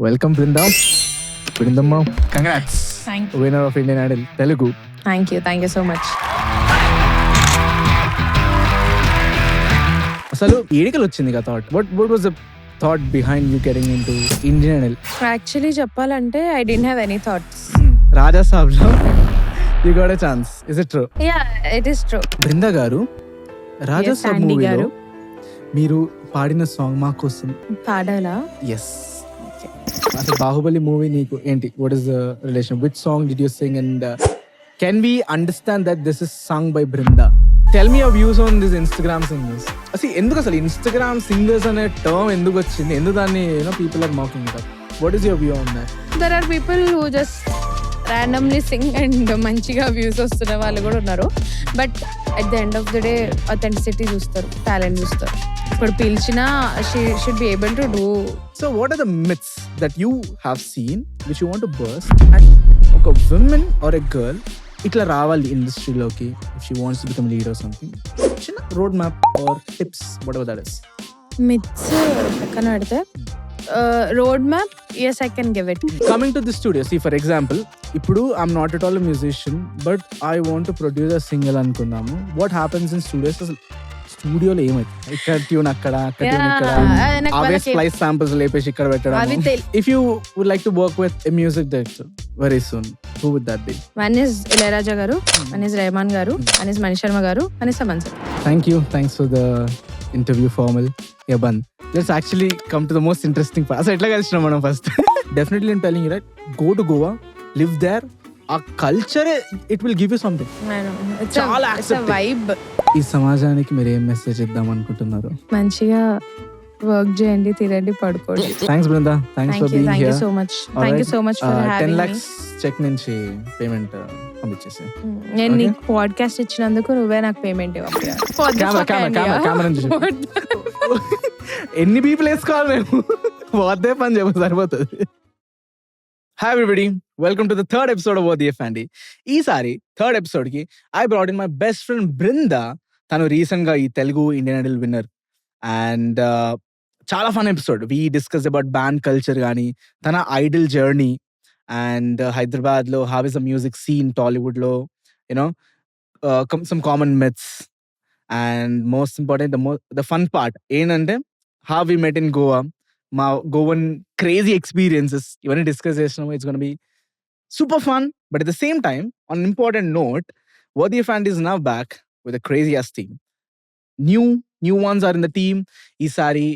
Welcome Brindamma. Congrats. Thank you. Winner of Indian Idol Telugu. Thank you. Thank you so much. అసలు ఏడికలు వచ్చింది కదా thought. What was the thought behind you getting in to Indian Idol? Actually, చెప్పాలంటే I didn't have any thoughts. రాజా సాబ్ లో you got a chance. Is it true? Yeah, it is true. బృంద గారు, రాజా Yes, సాబ్ Andy మూవీలో గారు. మీరు పాడిన song మా కోసం. పాడాలా? ఎస్. అసలు బాహుబలి మూవీ నీకు ఏంటి? What is the relation? Which song did you sing and can we understand that this is song by Brinda? Tell me your views on this Instagram singers. అసలు ఎందుకు అసలు ఇన్స్టాగ్రామ్ సింగర్స్ అనే టర్మ్ ఎందుకు వచ్చింది? ఎందుకు దాన్ని people are mocking that? What is your view on that? There are people who just randomly sing and మంచిగా views వస్తున్న వాళ్ళు కూడా ఉన్నారు. But at the end of the day authenticity చూస్తారు, టాలెంట్ చూస్తారు. ఇప్పుడు పిలిచినా should be able to do. So what are the myths that you have seen which you want to burst? And ఒక woman or a girl ఇట్లా రావాలి ఇండస్ట్రీలోకి if she wants to become a leader or something. చిన్న road map or tips whatever that is. Myths పక్కన పెడితే road map, yes I can give it. Coming to the studio, see for example, ఇప్పుడు I'm not at all a musician but I want to produce a single అనుకుందాము. What happens in studios? అసలు స్టూడియోలో ఏమైంది? ఇక్కడ tune అక్కడ, అక్కడ tune ఇక్కడ, అవే splice samples లేపేసి ఇక్కడ పెట్టడం. If you would like to work with a music director very soon, who would that be? One is Ilaiyaraaja గారు, వన్ ఇస్ రెహమాన్ గారు, one is Mani Sharma garu, one is Saman sir. Thanks for the interview formal. Yeah, Ban. Let's actually come to the most interesting part. అసలు ఎట్లా కలిసినాం మనం first? Definitely I'm telling you right, go to Goa, live there. ఆ culture it will give you something. చాలా accepting. Vibe. ఈ సమాజానికి మీరు ఏం message ఇద్దాం అనుకుంటున్నారు? మంచిగా వర్క్ చేయండి, తిరండి, పడుకోండి. Thanks Brinda, thanks for being thank you here. So much. Thank you so much for 10 having me. lakhs cheque నుంచి పేమెంట్ పంపించేసి. నేను Okay. నీకు పాడ్కాస్ట్ ఇచ్చినందుకు నువ్వే నాకు పేమెంట్ ఇవ్వాలి. కెమెరా నుంచి ఎన్ని పీపుల్ వేసుకోవాలి మేము? వద్దే పని చెప్పు సరిపోతుంది. Hi everybody, welcome to the third episode of the F అండి. ఈసారి థర్డ్ ఎపిసోడ్ కి I brought in my best friend Brinda. తను రీసెంట్ గా ఈ Telugu Indian Idol winner and చాలా fun episode. We discuss about band culture కానీ తన ఐడల్ జర్నీ అండ్ హైదరాబాద్ లో how is the music scene, Tollywood లో you know some common myths and most important the fun part ఏంటంటే how we met in Goa, మా Goan crazy experiences ఇవన్నీ discuss చేసినాము. It's gonna be super fun. But at the same time on important note, Worthy of And is now back with a crazy ass team. New ones are in the team. Isari,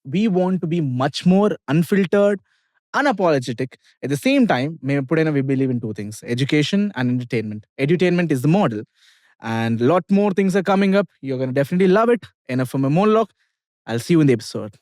we want to be much more unfiltered, unapologetic. At the same time, we believe in two things: education and entertainment. Edutainment is the model, and a lot more things are coming up. You're gonna definitely love it. Enough for my monologue. I'll see you in the episode.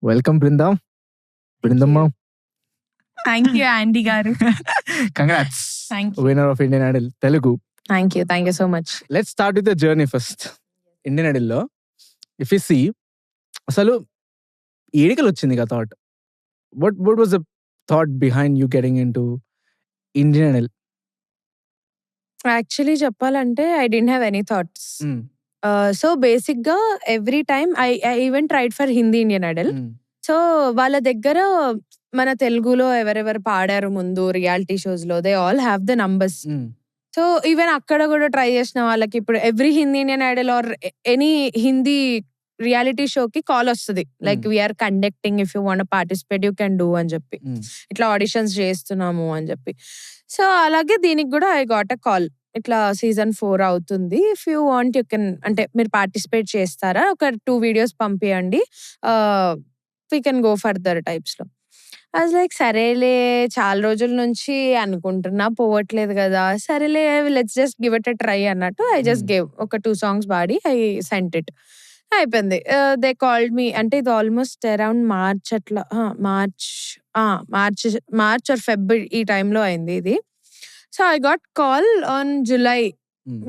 Welcome Brindamma. Thank you aunty గారు. Congrats. Thank you. Winner of Indian Idol Telugu. Thank you so much. Let's start with the journey first. Indian Idol లో if you see అసలు ఏడికలు వచ్చింది కదా thought. What was the thought behind you getting in to Indian Idol? Actually చెప్పాలంటే I didn't have any thoughts. So basic గా every time I even tried for Hindi Indian Idol. So వాళ్ళ దగ్గర మన తెలుగులో ఎవరెవరు పాడారు ముందు రియాలిటీ షోస్ లో, they all have the numbers. So even అక్కడ కూడా ట్రై చేసిన వాళ్ళకి ఇప్పుడు every Hindi Indian Idol or any Hindi reality షోకి కాల్ వస్తుంది like we are conducting, if you want participate you can do అని చెప్పి, ఇట్లా ఆడిషన్స్ చేస్తున్నాము అని చెప్పి. సో అలాగే దీనికి కూడా ఐ గాట్ అ కాల్, ఇట్లా season 4 అవుతుంది, if you want you can, అంటే మీరు పార్టిసిపేట్ చేస్తారా, ఒక 2 వీడియోస్ పంపియండి, we can go further types లో. ఐ వాజ్ లైక్ సరేలే, చాలా రోజుల నుంచి అనుకుంటున్నా, పోవట్లేదు కదా, సరేలే let's just give it a try అన్నట్టు ఐ జస్ట్ గేవ్ ఒక 2 songs పాడి ఐ సెంట్ ఇట్, అయిపోయింది. దే కాల్డ్ మీ, అంటే ఇది ఆల్మోస్ట్ అరౌండ్ మార్చ్ అట్లా, మార్చ్ ఆర్ ఫెబ్ ఈ టైంలో అయింది ఇది. So I got call on July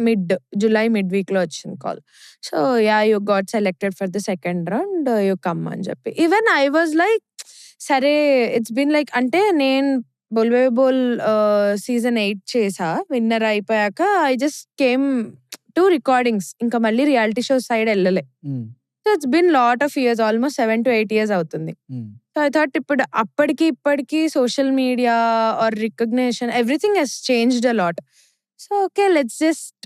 mid week లో వచ్చింది call. So yeah you got selected for the second round, you come అని చెప్పి. ఈవెన్ ఐ వాజ్ లైక్ సరే, ఇట్స్ బిన్ లైక్, అంటే నేను బోల్వే బోల్ season 8 చేసా, విన్నర్ అయిపోయాక I just came to recordings, ఇంకా మళ్ళీ రియాలిటీ షో సైడ్ వెళ్ళలే. So it's been lot of years, almost 7 to 8 years అవుతుంది. సో ఐ థాట్ ఇప్పుడు ఇప్పటికి social media or recognition everything has changed a lot. So okay let's just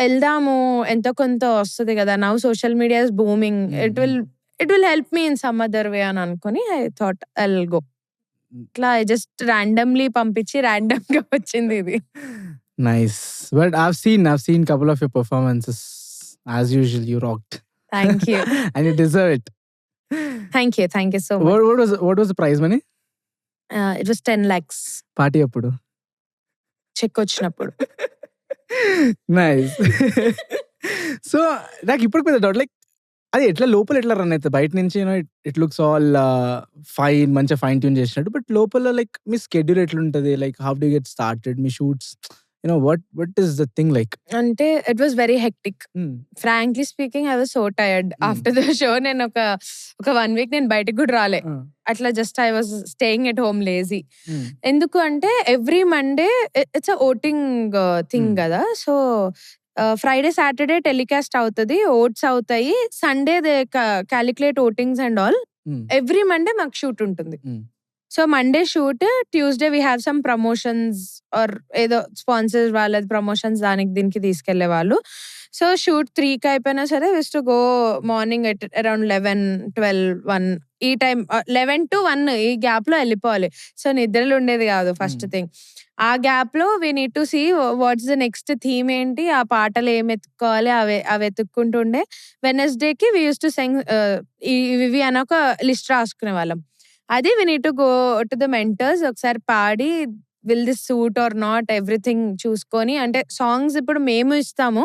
వెళ్దాము, ఎంతో కొంత వస్తుంది కదా, now social media is booming, it will help me in some other way అని అనుకుని I thought I will go. ఇట్లా I just randomly పంపించి random గా వచ్చింది ఇది. Nice. But I've seen couple of your performances. As usual, you rocked. Thank you. And you deserve it. Thank you so much. What was the prize money? It was 10 lakhs. Party appudu. Check వచ్చినప్పుడు. Nice. So నాకు ఇప్పుడు పెద్ద doubt, like అది ఎట్లా లోపల ఎట్లా run అవుతుంది బయట నుంచి, you know it looks all fine, మంచిగా ఫైన్ ట్యూన్ చేసినట్టు, బట్ లోపల లైక్ మీ స్కెడ్యూల్ ఎట్లుంటది, like how do get started, me shoots, you know what is the thing like? అంటే it was very hectic. Frankly speaking I was so tired after the show. నేను ఒక 1 week నేను బయటకు కూడా రాలే, అట్లా just I was staying at home lazy. ఎందుకు అంటే every Monday it's a voting thing కదా. సో ఫ్రైడే సాటర్డే టెలికాస్ట్ అవుతుంది, ఓట్స్ అవుతాయి, Sunday they calculate votings and all. Every Monday మాకు షూట్ ఉంటుంది. So Monday shoot, Tuesday we have some promotions or ఏదో sponsors వాళ్ళది promotions, దానికి దీనికి తీసుకెళ్లే వాళ్ళు. సో షూట్ 3కి అయిపోయినా సరే విస్ to go morning at around 11, 12, 1 ఈ టైం, 11 to 1 ఈ గ్యాప్ లో వెళ్ళిపోవాలి. సో నిద్రలు ఉండేది కాదు ఫస్ట్ థింగ్. ఆ గ్యాప్ లో we need to see what's the next theme ఏంటి, ఆ పాటలు ఏం ఎత్తుకోవాలి, అవి ఎత్తుక్కుంటుండే. వెనస్డేకి వీ యూస్ టు సెంగ్ ఇవి అని ఒక లిస్ట్ రాసుకునే వాళ్ళం. అది we need to go to the mentors, ఒకసారి పాడి will this suit or not everything చూసుకొని, అంటే సాంగ్స్ ఇప్పుడు మేము ఇస్తాము,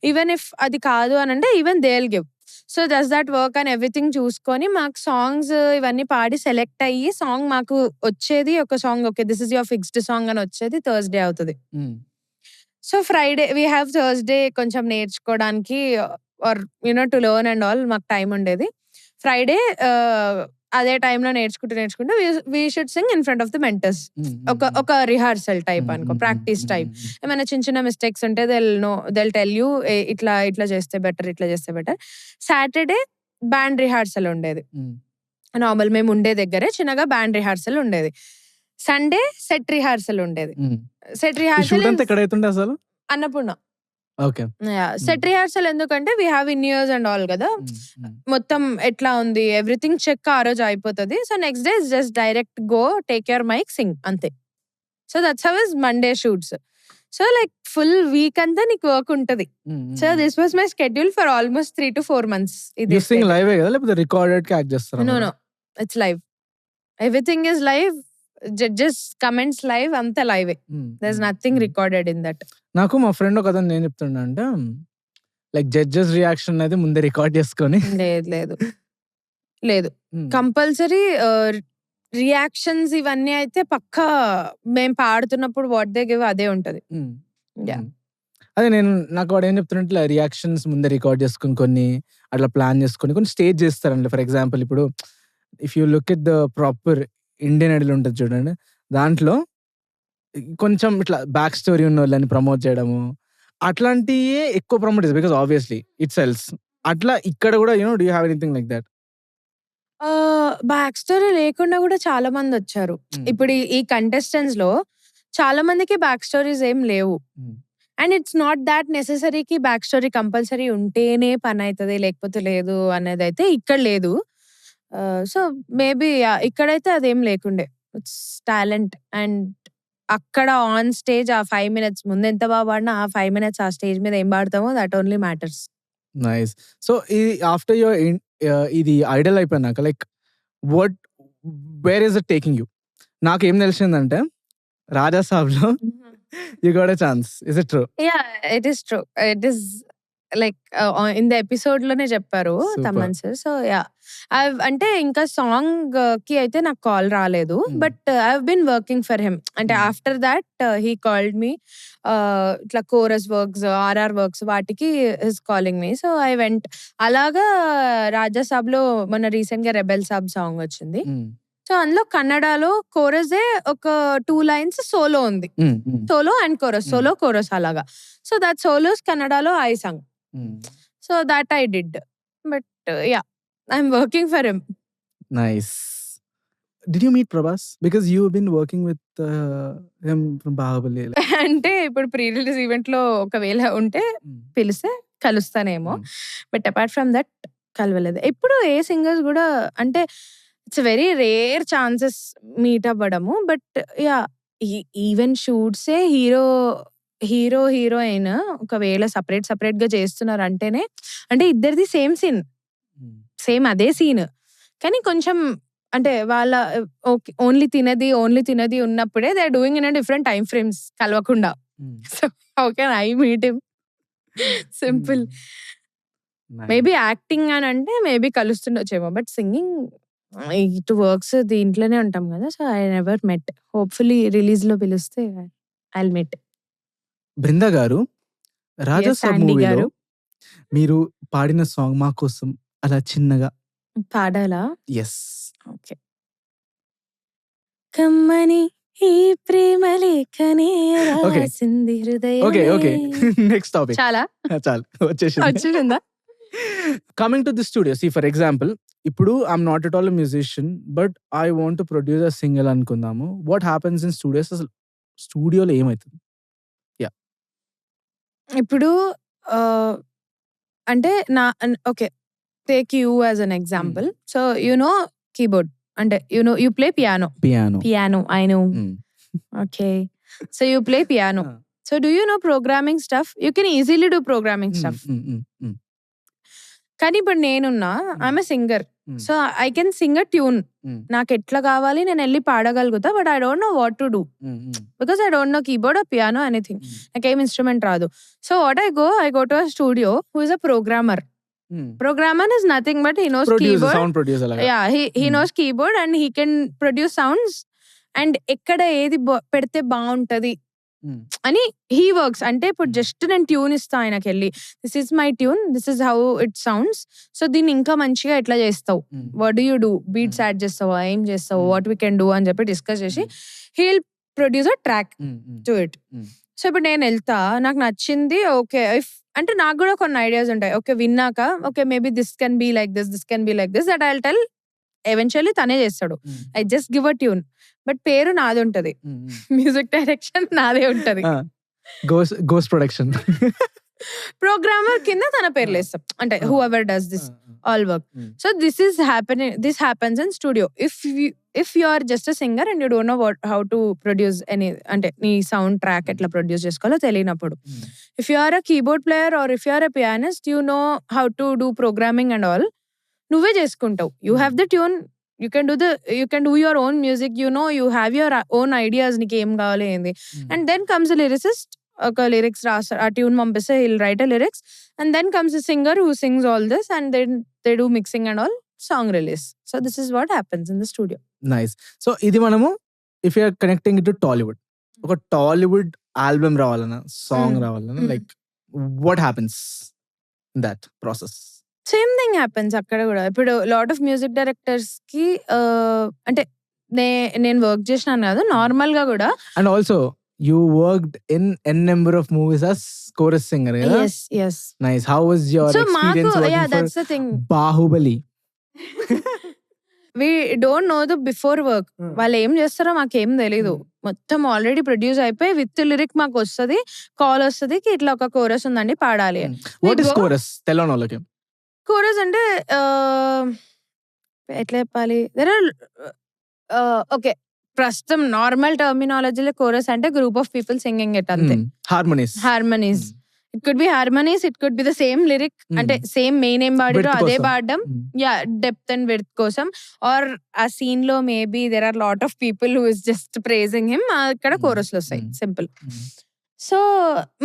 ఈవెన్ ఇఫ్ అది కాదు అని అంటే even they will give. So does that work అని ఎవ్రీథింగ్ చూసుకొని మాకు సాంగ్స్ ఇవన్నీ పాడి సెలెక్ట్ అయ్యి, సాంగ్ మాకు వచ్చేది ఒక song, okay this is your fixed song అని వచ్చేది థర్స్డే అవుతుంది. So Friday we have Thursday కొంచెం నేర్చుకోవడానికి or you know to learn and all, మాకు టైం ఉండేది. ఫ్రైడే అదే టైంలో నేర్చుకుంటూ we should sing in front of the mentors, ఒక రిహార్సల్ టైప్ అనుకో, ప్రాక్టీస్ టైప్. ఏమైనా చిన్న మిస్టేక్స్ ఉంటే దెల్ టెల్ యూ ఇట్లా చేస్తే బెటర్. సాటర్డే బ్యాండ్ రిహార్సల్ ఉండేది, నార్మల్ మేము ఉండే దగ్గరే చిన్నగా బ్యాండ్ రిహార్సల్ ఉండేది. సండే సెట్ రిహార్సల్ ఉండేది. సెట్ రిహార్సల్ ఎక్కడైతుండే అసలు అన్నపూర్ణ. ఓకే. సెట్ రిహార్సల్ ఎందుకంటే we have in ears and all కదా, మొత్తం ఎట్లా ఉంది ఎవ్రీథింగ్ చెక్ ఆ రోజు అయిపోతుంది. So next day just direct go, take your mic, sing, అంతే. So that's how is Monday shoots. So like full week అంతా నీకు వర్క్ ఉంటది. So this was my schedule for almost 3 to 4 months. ఇది Singh live కదా లేకపోతే recorded కి act చేస్తారా? No it's live, everything is live, judges comments live, అంతా లైవే, there is nothing recorded in that. నాకు మా ఫ్రెండ్ ఒక అతను నేను చెప్తుండే అంటే, లైక్ జడ్జెస్ రియాక్షన్ అనేది ముందే రికార్డ్ చేసుకొని. లేదు కంపల్సరీ రియాక్షన్స్ ఇవన్నీ అయితే పక్కా మేము పాడుతున్నప్పుడు వాట్ దే గివ్ అదే ఉంటది. అదే నాకు వాడు ఏం చెప్తున్నట్టు రియాక్షన్స్ ముందే రికార్డ్ చేసుకుని కొన్ని అట్లా ప్లాన్ చేసుకొని కొన్ని స్టేజ్ చేస్తారండి. ఫర్ ఎగ్జాంపుల్ ఇప్పుడు if you look at the proper Indian Idol ఉంటుంది చూడండి, దాంట్లో కొంచెం ఇట్లా బ్యాక్ స్టోరీ ఉన్న వాళ్ళని ప్రమోట్ చేయడము అట్లాంటివే ఎక్కువ ప్రమోట్ చేస్తారు, బికాస్ ఆబ్వియస్లీ ఇట్ సెల్స్. అట్లా ఇక్కడ కూడా do you have anything like that? Back story లేకుండా కూడా చాలా మంది వచ్చారు. ఇప్పుడు ఈ కంటెస్టెంట్స్ లో చాలా మందికి బ్యాక్ స్టోరీస్ ఏం లేవు. అండ్ ఇట్స్ నాట్ దాట్ నెసెసరీకి బ్యాక్ స్టోరీ కంపల్సరీ ఉంటేనే పని అవుతుంది లేకపోతే లేదు అనేది అయితే ఇక్కడ లేదు. సో మేబీ ఇక్కడైతే అదేం లేకుండే. ఇట్స్ టాలెంట్ అండ్ అక్కడ ఆన్ స్టేజ్ ఆ 5 minutes ముందు ఎంత బాగా పాడినా ఆ 5 minutes ఆ స్టేజ్ మీద ఏం పాడతామో that only matters. Nice. So ఈ ఆఫ్టర్ యువర్ ఇది ఐడల్ అయిపోయినాక like where is it taking you? నాకేం తెలిసిందంటే రాజా సాబ్లో you got a chance. Is it true? Yeah it is true. It is like in the episode లోనే చెప్పారు Super. Thaman sir. So yeah అంటే ఇంకా సాంగ్ కి అయితే నాకు కాల్ రాలేదు. But I have been working for him. అంటే after that he called me ఇట్లా కోరస్ వర్క్స్, ఆర్ఆర్ వర్క్స్ వాటికి he's calling me. So I went. అలాగా రాజా సాబ్ లో మన రీసెంట్ గా రెబెల్ సాబ్ సాంగ్ వచ్చింది. సో అందులో కన్నడలో కోరసే ఒక 2 lines సోలో ఉంది. Solo and chorus, solo chorus అలాగా. సో దట్ సోలోస్ కన్నడలో I sung. So that I did. But yeah I'm working for him. Nice. Did you meet Prabhas? Because you been working with him from Baahubali. అంటే ఇప్పుడు pre release event లో ఒకవేళ ఉంటే పిలిస్తే కలుస్తానేమో. But apart from that కలవలేదు. ఇప్పుడు ఏ సింగర్స్ కూడా అంటే it's very rare chances meet అవ్వడము. బట్ యా ఈవెన్ షూట్సే హీరోయిన్ ఒకవేళ సపరేట్ గా చేస్తున్నారు అంటేనే అంటే ఇద్దరిది సేమ్ సీన్, సేమ్ అదే సీన్, కానీ కొంచెం అంటే వాళ్ళ ఓన్లీ తినది ఉన్నప్పుడే they are doing in different time frames కలవకుండా. So how can I meet him? Simple. Maybe acting అని అంటే మేబీ కలుస్తుండొచ్చేమో. బట్ సింగింగ్ ఇటు వర్క్స్ దీంట్లోనే ఉంటాం కదా. So I never met. Hopefully release లో పిలిస్తే ఐ విల్ మెట్. బృందా గారు, రాజా Yes, సాబ్ Andy మూవీలో గారు. మీరు పాడిన సాంగ్ మా కోసం అలా చిన్నగా. పాడాలా? ఎస్. ఓకే. కమ్మని ఈ ప్రేమ లేఖనే Okay. రాసింది ఓకే ఓకే హృదయమే. Next topic. చాలా చాలు వచ్చేసింది. వచ్చిందా? Coming to the studio, say for example ఇప్పుడు I'm not at all musician but I want to produce a single అనుకుందాము. What happens in studios? అసలు స్టూడియోలో ఏమవుతుంది? ఇప్పుడు అంటే నా okay take you as an example. So you know keyboard అంటే you play piano. Piano. I no. Okay. So you play piano. So do you know programming stuff? You can easily do programming stuff. కానీ ఇప్పుడు నేనున్నా I'm a singer. So I can sing a tune. నాకు ఎట్లా కావాలి నేను వెళ్ళి పాడగలుగుతా. But I don't know what to do because I don't know keyboard or piano anything. నాకేం ఇన్స్ట్రుమెంట్ రాదు. So what I go to a studio who is a programmer. Programmer is nothing but he knows keyboard. Sound producer లాగా. Yeah, he knows keyboard and he can produce sounds. And ఎక్కడ ఏది పెడితే బాగుంటది అని he works. అంటే ఇప్పుడు just నేను tune ఇస్తా ఆయనకి వెళ్ళి, this is my tune, this is how it sounds. So దీన్ని ఇంకా మంచిగా ఎట్లా చేస్తావు, what do you do, beats add చేస్తావా, ఏం చేస్తావు, వాట్ వీ కెన్ డూ అని చెప్పి డిస్కస్ చేసి he will produce a track to it. So ఇప్పుడు నేను వెళ్తా, నాకు నచ్చింది, ఓకే ఇఫ్ అంటే నాకు కూడా కొన్ని ఐడియాస్ ఉంటాయి. ఓకే విన్నాక okay maybe this can be like this can be like this, that I will tell. Eventually తనే చేస్తాడు. I just give a tune. But పేరు నాది ఉంటది, మ్యూజిక్ డైరెక్షన్ నాదే ఉంటది, గోస్ట్ ప్రొడక్షన్. ప్రోగ్రామర్ కింద తన పేర్లు వేస్తాం. అంటే whoever does this all work. So this happens in studio. If you are just a singer and you don't know how to produce any, అంటే నీ సౌండ్ ట్రాక్ ఎట్లా ప్రొడ్యూస్ చేసుకోవాలో తెలియనప్పుడు, if you are a keyboard player or if you are a pianist, you know how to do programming and all. నువ్వే చేసుకుంటావు. You have the tune, you can do your own music, you know you have your own ideas, నీకు ఏం కావాలి ఏంది. And then comes a lyricist, ఒక lyrics రాస్తారు, ఆ tune పంపిస్తే he'll write a lyrics. And then comes a singer who sings all this and then they do mixing and all, song release. So this is what happens in the studio. Nice. So ఇది మనము if you're connecting it to Tollywood, ఒక Tollywood album రావాలన్నా, song రావాలన్నా, like what happens in that process? Same thing happens అక్కడ కూడా. ఇప్పుడు lot of music directors కి అంటే నేను వర్క్ చేసినాను కదా నార్మల్ గా కూడా. And also you worked in n number of movies as chorus singer, yeah? Yes. Nice. How was your So experience Marco, working yeah, for that's the thing. Bahubali? We don't know the before work. వాళ్ళు ఏం చేస్తారో మాకేం తెలీదు. మొత్తం already produce అయిపోయి with lyric మాకు వస్తుంది, call వస్తుంది ఇట్లా ఒక కోరస్ ఉందండి పాడాలి. వాట్ ఇస్ కోరస్ తెలంగాణ వాళ్ళకి? కోరస్ అంటే ఎట్లా చెప్పాలి, దెర్ ఆర్ ఓకే ప్రస్తుతం నార్మల్ టర్మినాలజీలో కోరస్ అంటే group of people singing it అంతే. Harmonies it could be harmonies, it could be the same lyric అంటే సేమ్ మెయిన్ ఏం పాడిరో అదే పాడడం, యా డెప్త్ అండ్ విడ్త్ కోసం. ఆర్ ఆ సీన్ లో maybe there are lot of people who is just praising him, ఇక్కడ కోరస్లు వస్తాయి సింపుల్. సో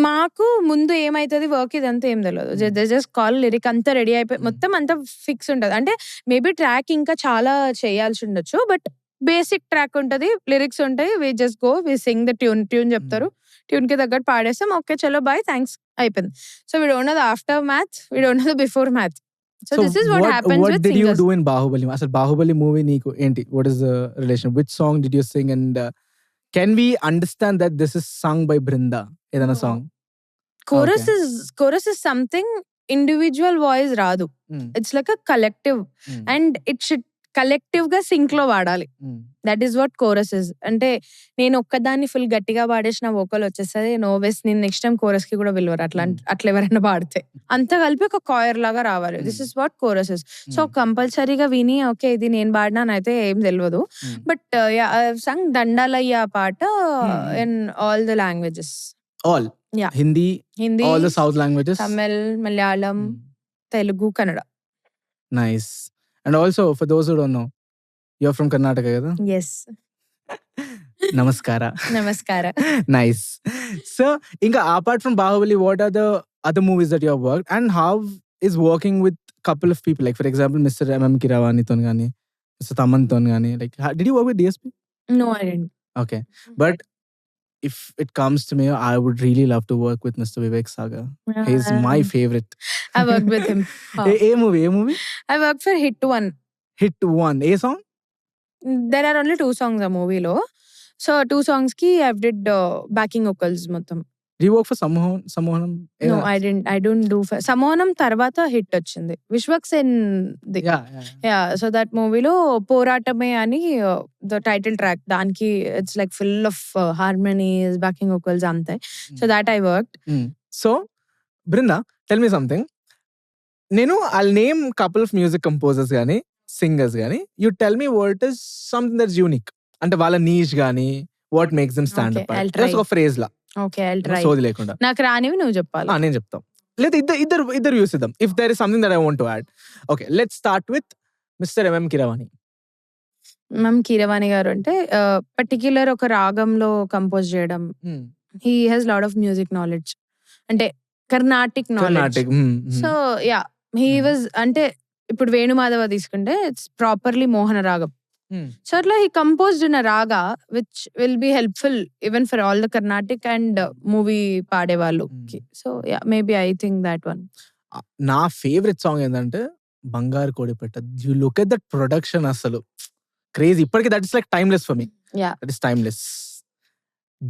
మాకు ముందు ఏమైతుంది వర్క్ ఇదంతా ఏం తెలియదు, జస్ట్ కాల్ లిరిక్ అంతా రెడీ అయిపోయి మొత్తం అంతా ఫిక్స్ ఉంటుంది. అంటే మేబీ ట్రాక్ ఇంకా చాలా చేయాల్సి ఉండొచ్చు, బట్ బేసిక్ ట్రాక్ ఉంటుంది, లిరిక్స్ ఉంటాయి, we just go we sing the tune చెప్తారు, ట్యూన్ కి తగ్గట్టు పాడేస్తాం, ఓకే చలో బాయ్ థ్యాంక్స్ అయిపోయింది. So we don't know the aftermath, we don't know the before math. So this is what happens with singers. What did you singers. do in Bahubali? అసలు Baahubali movie నీకు ఏంటి? What is the relation? Which song did you sing and can we understand that this is sung by Brinda? ఏదైనా song Chorus is something individual voice రాదు, it's like a collective and it should collective గా sync లో వాడాలి. That is what chorus is. అంటే నేను ఒక్కదాన్ని full గట్టిగా పాడేసిన vocal వచ్చేస్తుంది, నో వేస్ నేను నెక్స్ట్ టైం కోరస్ కి కూడా పిలవరు అట్లా ఎవరైనా పాడితే, అంతా కలిపి ఒక కాయర్ లాగా రావాలి. This is what chorus is. So కంపల్సరీగా విని ఓకే ఇది నేను పాడినానైతే ఏం తెలియదు, బట్ సంగ్ దండాలయ్య పాట in all the languages. All? Yeah. Hindi, Hindi, all the South languages? Tamil, Malayalam, Telugu, Kannada. Nice. And also, for those who don't know, you're from Karnataka, కదా? ఎస్ నమస్కార. నమస్కార. Nice. So, ఇంకా apart from Bahubali, what are the other movies that you have worked and how is working with couple of people, like for example Mr. M.M. Kiravani ton gaani, Mr. Taman ton gaani, like did you work with DSP? No, I didn't. Okay, but if it comes to me, I would really love to work with Mr. Vivek Sagar. He's my favorite. I worked with him. A movie? I worked for Hit 1. Hit 1. A song? There are only 2 songs a movie లో. So 2 songs ki I've did backing vocals మొత్తం. Do you work for Sammohanam? No, I don't do for Sammohanam తర్వాత hit వచ్చింది విశ్వక్సేన్ ది. Yeah so that మూవీలో పోరాటమే అని the title track, దానికి it's like full of harmonies, backing vocals అంతే. So that I worked. So Brinda, tell me something. నేను I'll name couple of music composers గానీ సింగర్స్ గానీ, you tell me what is something that's unique. అంటే వాళ్ళ niche గానీ what makes them stand Okay, apart. I'll try. Just ఒక phrase లా, okay I'll try. సోది లేకుండా. నాకు రానివి నువ్వు చెప్పాలి. నేను చెప్తాం, లేదా ఇద్దరు యూస్ చేద్దాం. If there is something that I want to add. Okay, let's start with mister MM Keeravani. Ma'am Keeravani garu అంటే పర్టిక్యులర్ ఒక రాగంలో కంపోజ్ చేయడం, he has lot of music knowledge, అంటే Carnatic knowledge. So yeah he was, అంటే ఇప్పుడు వేణుమాధవ తీసుకుంటే ఇట్స్ ప్రాపర్లీ మోహన రాగం. So అట్లా he composed in a raga which will be helpful even for all the Carnatic and movie పాడేవాళ్ళు. So yeah maybe I think that one. నా favourite song ఏంటంటే Bangaru Kodipetta. You look at that production, అసలు crazy. ఇప్పటికీ that is like timeless for me. Yeah. That is timeless.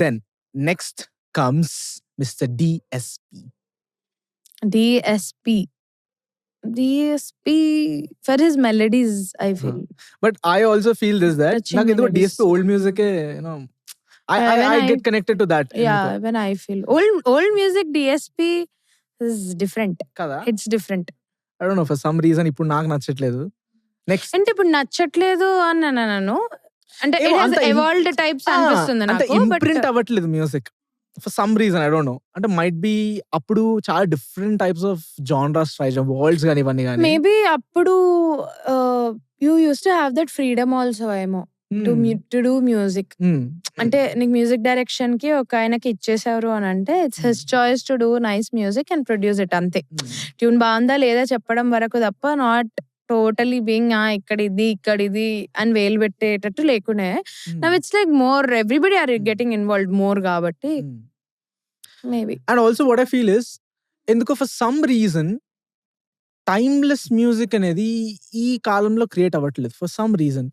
Then next comes mister DSP. DSP for his melodies, I feel. But I also feel this that Touching నాకు ఎందుకో melodies. DSP old music, When I get connected to that. Yeah, when I feel old music, DSP is different. కదా, It's different. I don't know, for some reason ఇప్పుడు నాకు నచ్చట్లేదు. Next అంటే ఇప్పుడు నచ్చట్లేదు అని నన్ను అంటే ఏమో it has అంత evolved types అనిపిస్తుంది అంత నాకు. But ఇంప్రింట్ అవ్వట్లేదు music for some reason, I don't no. అంటే మైట్ బి అప్పుడు చాలా different types of genres try చేసాం, వరల్డ్స్ కానీ ఇవన్నీ కానీ. maybe అప్పుడు you used to have that freedom also ఏమో to do music. అంటే నీకు మ్యూజిక్ డైరెక్షన్ కి ఒక ఆయనకి ఇచ్చేసారు అని అంటే it's his choice to do nice music and produce it అంతే. ట్యూన్ బాగుందా లేదా చెప్పడం వరకు తప్ప నాట్ టోటలీ బీయింగ్ ఇక్కడ ఇది అని వేలు పెట్టేటట్టు లేకునే. Now it's like more everybody are getting involved more కాబట్టి maybe. And also what I feel is, ఎందుకో for some reason timeless music అనేది ఈ కాలంలో క్రియేట్ అవ్వట్లేదు ఫర్ సమ్ రీజన్.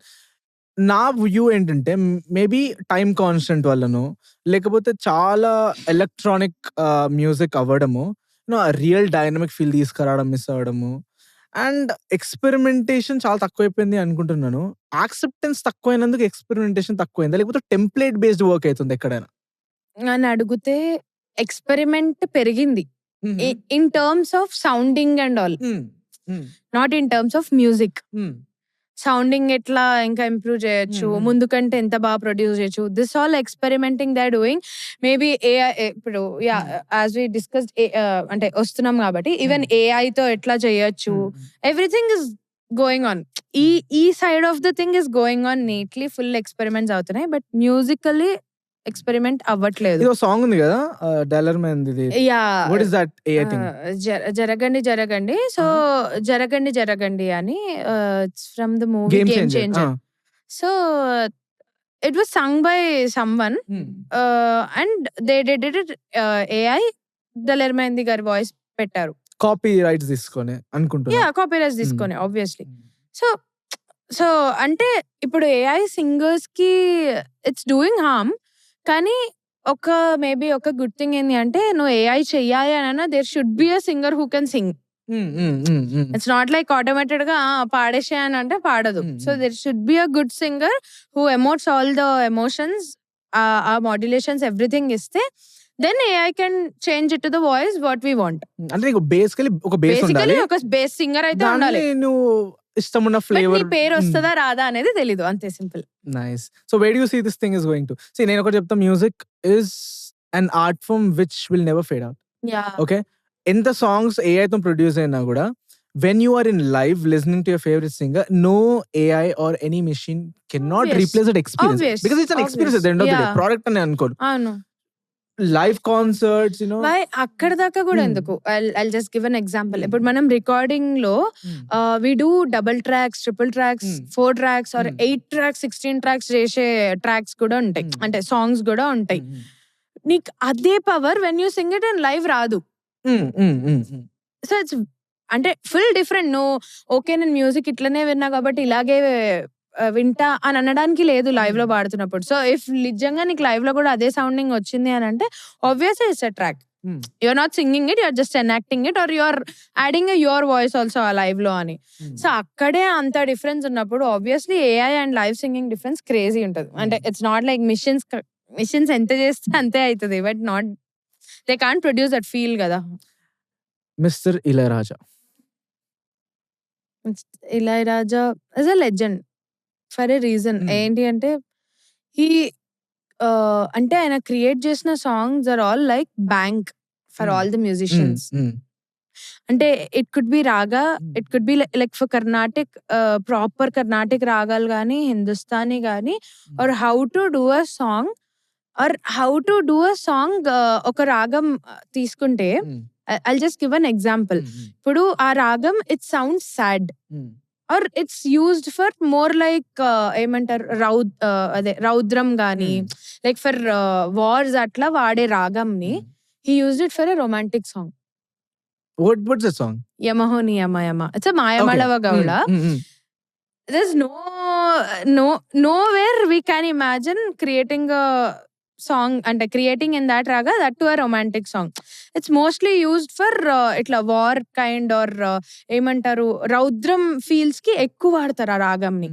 నా వ్యూ ఏంటంటే మేబీ టైం కాన్స్టెంట్ వల్లనో, లేకపోతే చాలా ఎలక్ట్రానిక్ మ్యూజిక్ అవ్వడము, రియల్ డైనమిక్ ఫీల్ తీసుకురావడం మిస్ అవ్వడము. అండ్ ఎక్స్పెరిమెంటేషన్ చాలా తక్కువైపోయింది అనుకుంటున్నాను. యాక్సెప్టెన్స్ తక్కువైనందుకు ఎక్స్పెరిమెంటేషన్ తక్కువైందా? లేకపోతే టెంప్లేట్ బేస్డ్ వర్క్ అయితుందా ఎక్కడైనా? అని అడిగితే ఎక్స్పెరిమెంట్ పెరిగింది. In terms of sounding and all, not in terms of music. Sounding ఎట్లా ఇంకా ఇంప్రూవ్ చేయొచ్చు, ముందు కంటే ఎంత బాగా ప్రొడ్యూస్ చేయొచ్చు, this all experimenting they are doing. Maybe AI ఇప్పుడు యాజ్ వి డిస్కస్ అంటే వస్తున్నాం కాబట్టి ఈవెన్ ఏఐ తో ఎట్లా చేయొచ్చు, ఎవ్రీథింగ్ ఇస్ గోయింగ్ ఆన్. ఈ side of the thing is going on neatly, full experiments అవుతున్నాయి. బట్ మ్యూజికల్లీ ఎక్స్పెరిమెంట్ అవ్వట్లేదు. ఇది సాంగ్ ఉంది కదా డాలర్ మ్యాన్ ది. Yeah, what is that AI thing? జరగండి జరగండి. సో జరగండి జరగండి అని from the movie Game Game Changer. Changer. So it was sung by someone and they did it AI. Daler Mehndi గారి వాయిస్ పెట్టారు. కాపీ రైట్స్ తీసుకొని అనుకుంటున్నా. యా, కాపీరైట్స్ తీసుకొని ఆబ్వియస్లీ. సో సో అంటే ఇప్పుడు ఏఐ సింగర్స్ కి ఇట్స్ డూయింగ్ హార్మ్. కానీ ఒక మేబీ ఒక గుడ్ థింగ్ ఏంటి అంటే, నువ్వు ఏఐ చెయ్యాలి అని there should be a singer who can sing. It's not like automated గా పాడేసే అని అంటే పాడదు. So there should be a good singer who emotes all the emotions, ఆ మాడ్యులేషన్స్ ఎవ్రీథింగ్ ఇస్తే then AI can change it to the voice what we want. అంటే నీకు basically ఒక బేస్ ఉండాలి, ఒక బేస్ సింగర్ అయితే ఉండాలి. నువ్వు ఇష్టమున్న But ఫ్లేవర్ నీ పేరు వస్తుందా రాదా అనేది తెలీదు, అంతే simple. Nice. So where do you see this thing is going to? See నేను ఒకటి చెప్తా, music is an art form which will never fade out. Yeah, okay, ఎంత సాంగ్స్ ఏఐ తో ప్రొడ్యూస్ అయినా కూడా when you are in live listening to your favourite singer, no AI or any machine can not Obvious. Replace that experience. Obvious. Because it's an experience at the end of the day. Yeah. Product అని అనుకోను. అవును. Live concerts, you know. Why అక్కడ దాకా కూడా ఎందుకు? I just give an example. ఇప్పుడు మనం recording లో we do double tracks, triple tracks, 4 tracks or 8 tracks, 16 tracks చేసే ట్రాక్స్ కూడా ఉంటాయి, అంటే సాంగ్స్ కూడా ఉంటాయి. నీకు అదే power when you sing it and live రాదు. సో ఇట్స్ అంటే ఫుల్ డిఫరెంట్. నువ్వు ఓకే నేను మ్యూజిక్ ఇట్లనే విన్నా కాబట్టి ఇలాగే వింటా అని అనడానికి లేదు లైవ్ లో పాడుతున్నప్పుడు. సో ఇఫ్ నిజంగా నీకు లైవ్ లో కూడా అదే సౌండింగ్ వచ్చింది అని అంటే obviously it's a track. You're not singing it, you're just enacting it, or you're adding your voice also ఆ లైవ్ లో అని. సో అక్కడే అంత డిఫరెన్స్ ఉన్నప్పుడు obviously AI and live singing difference crazy ఉంటుంది. అంటే ఇట్స్ నాట్ లైక్ మిషన్స్ ఎంత చేస్తే అంతే అవుతుంది, but not they can't produce that feel కదా. Mister Ilaiyaraaja. Ilaiyaraaja is a legend for a reason. ఏంటి అంటే హీ అంటే ఆయన క్రియేట్ చేసిన songs are all like bank for all the musicians. అంటే it could be raga, it could be like for Carnatic, proper Carnatic రాగాలు కానీ, హిందుస్థానీ కానీ, or how to do a song, or how to do a song. ఒక రాగం తీసుకుంటే I'll just give an example. ఇప్పుడు ఆ రాగం it sounds sad, or it's used for more like ఏమంటారు అదే రౌద్రం గానీ, లైక్ ఫర్ వార్స్ అట్లా వాడే రాగంని he used it for a romantic song. What's the song? యమహో నియమ యమ. ఇట్స్ Mayamalava Gowla. There's nowhere we can imagine creating a song and creating in that raga, that to a romantic song. It's mostly used for itla war kind or ఏమంటారు రౌద్రం feels కి ఎక్కువ వాడతారు ఆ రాగంని.